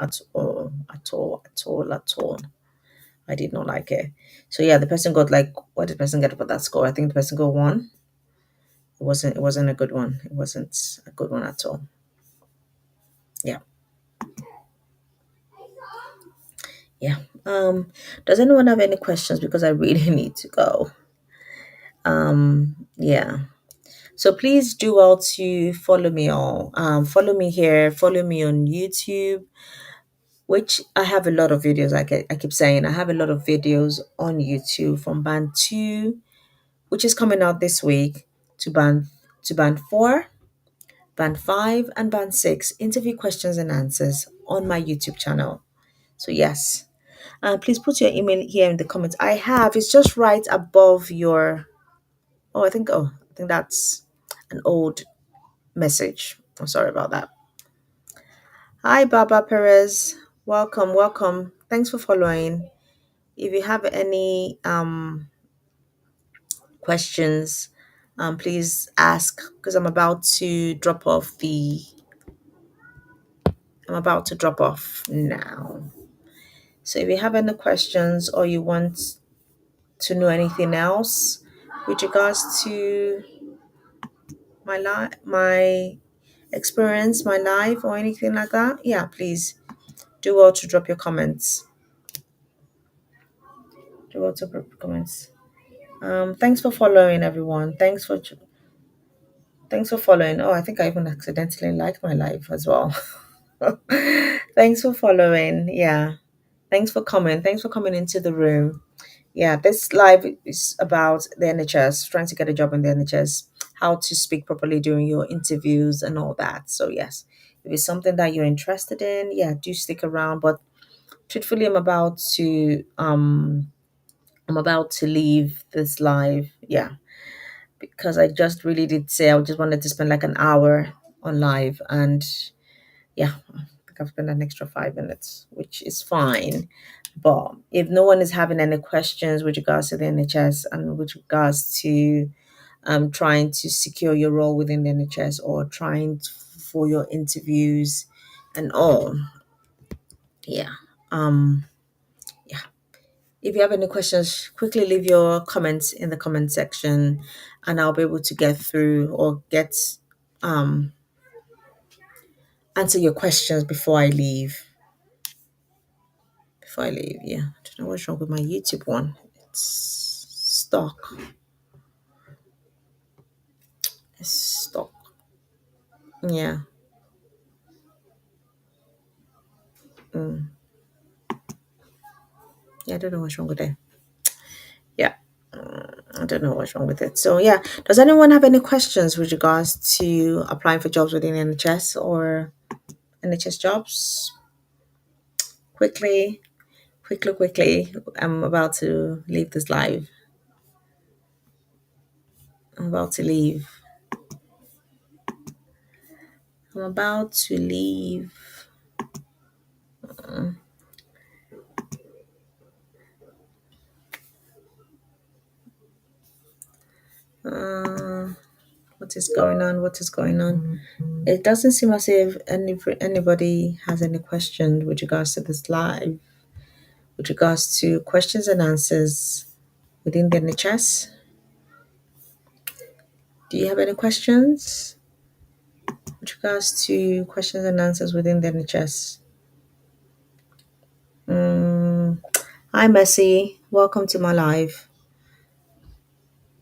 Speaker 1: at all, at all, at all, at all. I did not like it. So yeah, the person got like what did the person get for that score? I think the person got one. It wasn't a good one. It wasn't a good one at all. Yeah. Yeah. Does anyone have any questions? Because I really need to go. Yeah. So please do well to follow me all. Follow me here, follow me on YouTube, which I have a lot of videos. I keep saying I have a lot of videos on YouTube from band two, which is coming out this week, to band 4, band 5, and band 6 interview questions and answers on my YouTube channel. So, yes, please put your email here in the comments. It's just right above your. Oh, I think that's an old message. I'm sorry about that. Hi, Baba Perez. Welcome, welcome. Thanks for following. If you have any questions, please ask because I'm about to drop off now. So if you have any questions or you want to know anything else with regards to my experience, my life, or anything like that, yeah, please do well to drop your comments. Do well to drop your comments. Thanks for following, everyone. Thanks for following. Oh, I think I even accidentally liked my live as well. Thanks for following. Yeah. Thanks for coming. Thanks for coming into the room. Yeah, this live is about the NHS, trying to get a job in the NHS, how to speak properly during your interviews and all that. So yes, if it's something that you're interested in, yeah, do stick around. But truthfully, I'm about to leave this live. Yeah, because I just really did say I just wanted to spend like an hour on live, and yeah, I think I've spent an extra 5 minutes, which is fine. But if no one is having any questions with regards to the NHS and with regards to trying to secure your role within the NHS, or trying for your interviews and all. Yeah. Um, yeah. If you have any questions, quickly leave your comments in the comment section, and I'll be able to get through or get um answer your questions before I leave. Before I leave, yeah. I don't know what's wrong with my YouTube one. It's stuck. It's stuck. Yeah. Mm. Yeah, I don't know what's wrong with it. Yeah. I don't know what's wrong with it. So yeah. Does anyone have any questions with regards to applying for jobs within NHS or NHS jobs? Quickly, quickly. I'm about to leave this live. I'm about to leave. I'm about to leave. Uh, what is going on? What is going on? It doesn't seem as if anybody has any questions with regards to this live, with regards to questions and answers within the NHS. Do you have any questions with regards to questions and answers within the NHS? Mm. Hi, Messi. Welcome to my live.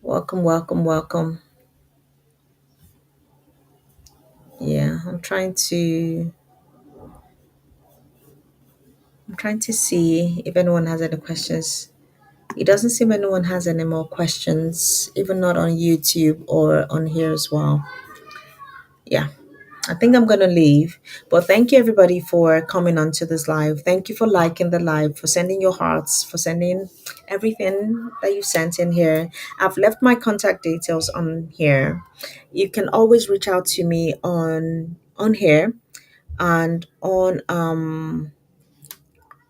Speaker 1: Welcome, welcome, welcome. Yeah, I'm trying to see if anyone has any questions. It doesn't seem anyone has any more questions, even not on YouTube or on here as well. Yeah, I think I'm gonna leave. But thank you everybody for coming on to this live. Thank you for liking the live, for sending your hearts, for sending everything that you sent in here. I've left my contact details on here. You can always reach out to me on here, and on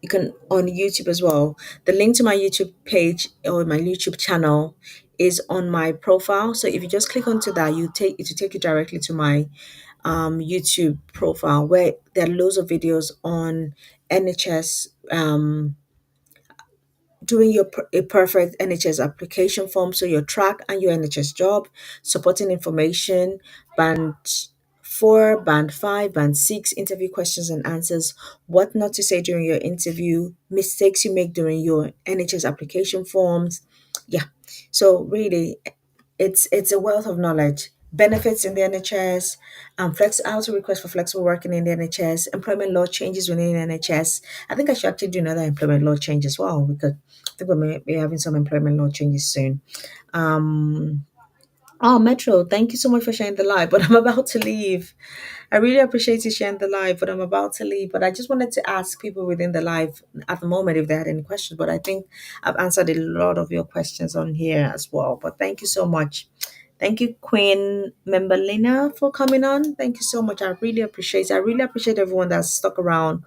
Speaker 1: you can on YouTube as well. The link to my YouTube page or my YouTube channel is on my profile. So if you just click onto that, it will take you directly to my YouTube profile, where there are loads of videos on NHS, doing a perfect NHS application form, so your track and your NHS job, supporting information, band 4, band 5, band 6, interview questions and answers, what not to say during your interview, mistakes you make during your NHS application forms. Yeah. So really, it's a wealth of knowledge. Benefits in the NHS, how to request for flexible working in the NHS, employment law changes within the NHS. I think I should actually do another employment law change as well, because I think we may be having some employment law changes soon. Um, oh, Metro, thank you so much for sharing the live, but I'm about to leave. I really appreciate you sharing the live, but I'm about to leave. But I just wanted to ask people within the live at the moment if they had any questions. But I think I've answered a lot of your questions on here as well. But thank you so much. Thank you, Queen Memberlina, for coming on. Thank you so much. I really appreciate it. I really appreciate everyone that's stuck around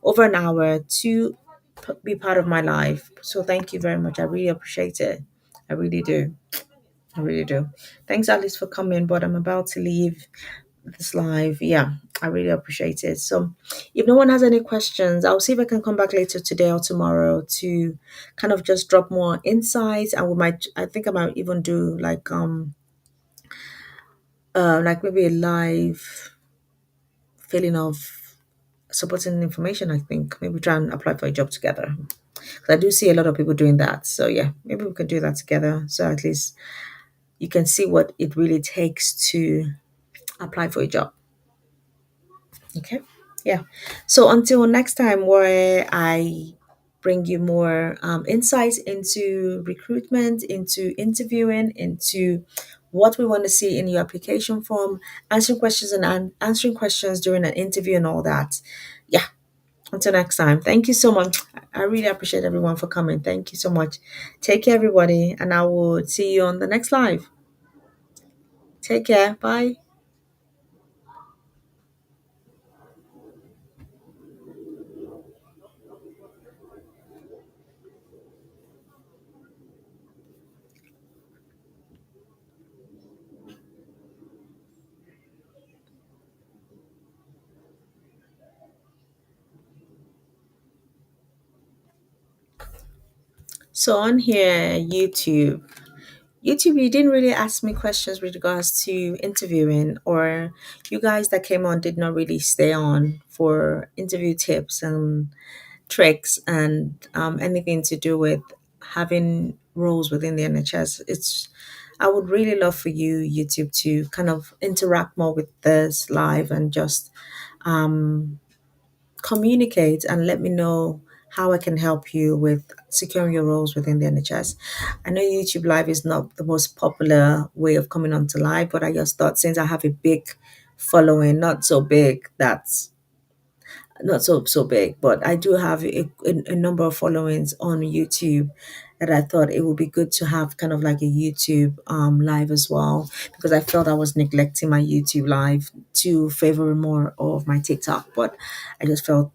Speaker 1: over an hour to be part of my life. So thank you very much. I really appreciate it. I really do. I really do. Thanks, Alice, for coming. But I'm about to leave this live. Yeah, I really appreciate it. So, if no one has any questions, I'll see if I can come back later today or tomorrow to kind of just drop more insights. And I think I might even do like maybe a live filling of supporting information. I think maybe try and apply for a job together. 'Cause I do see a lot of people doing that. So yeah, maybe we can do that together. So at least you can see what it really takes to apply for a job. Okay. Yeah. So until next time, where I bring you more insights into recruitment, into interviewing, into what we want to see in your application form, answering questions and answering questions during an interview and all that. Yeah. Until next time. Thank you so much. I really appreciate everyone for coming. Thank you so much. Take care, everybody, and I will see you on the next live. Take care. Bye. So on here, YouTube, you didn't really ask me questions with regards to interviewing, or you guys that came on did not really stay on for interview tips and tricks and anything to do with having roles within the NHS. I would really love for you, YouTube, to kind of interact more with this live and just um, communicate and let me know how I can help you with securing your roles within the NHS. I know YouTube Live is not the most popular way of coming onto live, but I just thought since I have a big following, not so big, that's not so big, but I do have a number of followings on YouTube that I thought it would be good to have kind of like a YouTube live as well, because I felt I was neglecting my YouTube live to favor more of my TikTok. But I just felt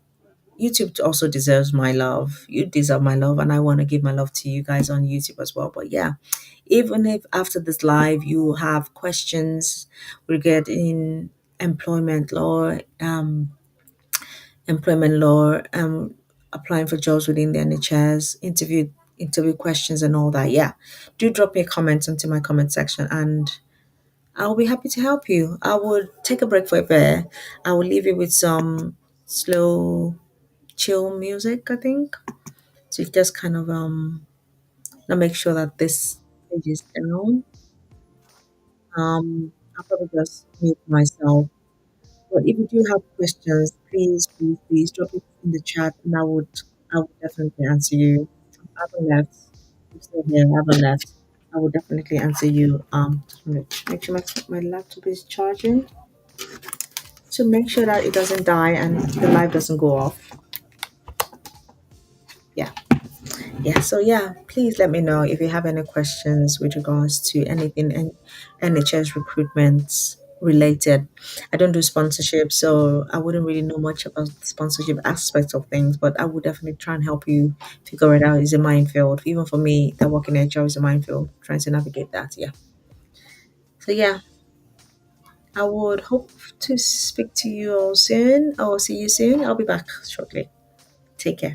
Speaker 1: YouTube also deserves my love. You deserve my love, and I want to give my love to you guys on YouTube as well. But yeah, even if after this live you have questions regarding employment law, applying for jobs within the NHS, interview questions and all that, yeah, do drop me a comment into my comment section, and I'll be happy to help you. I would take a break for a bit. I will leave you with some slow, chill music, I think, to just kind of now make sure that this page is down. I'll probably just mute myself. But if you do have questions, please drop it in the chat, and I would definitely answer you. I haven't left. I'm still here. I haven't left. I will definitely answer you. Just wanna make sure my laptop is charging to make sure that it doesn't die and the light doesn't go off. Yeah. Yeah, so yeah, please let me know if you have any questions with regards to anything NHS recruitment related. I don't do sponsorship, so I wouldn't really know much about the sponsorship aspects of things, but I would definitely try and help you figure it out. It's a minefield. Even for me that work in HR is a minefield, trying to navigate that. Yeah. So yeah, I would hope to speak to you all soon. I will see you soon. I'll be back shortly. Take care.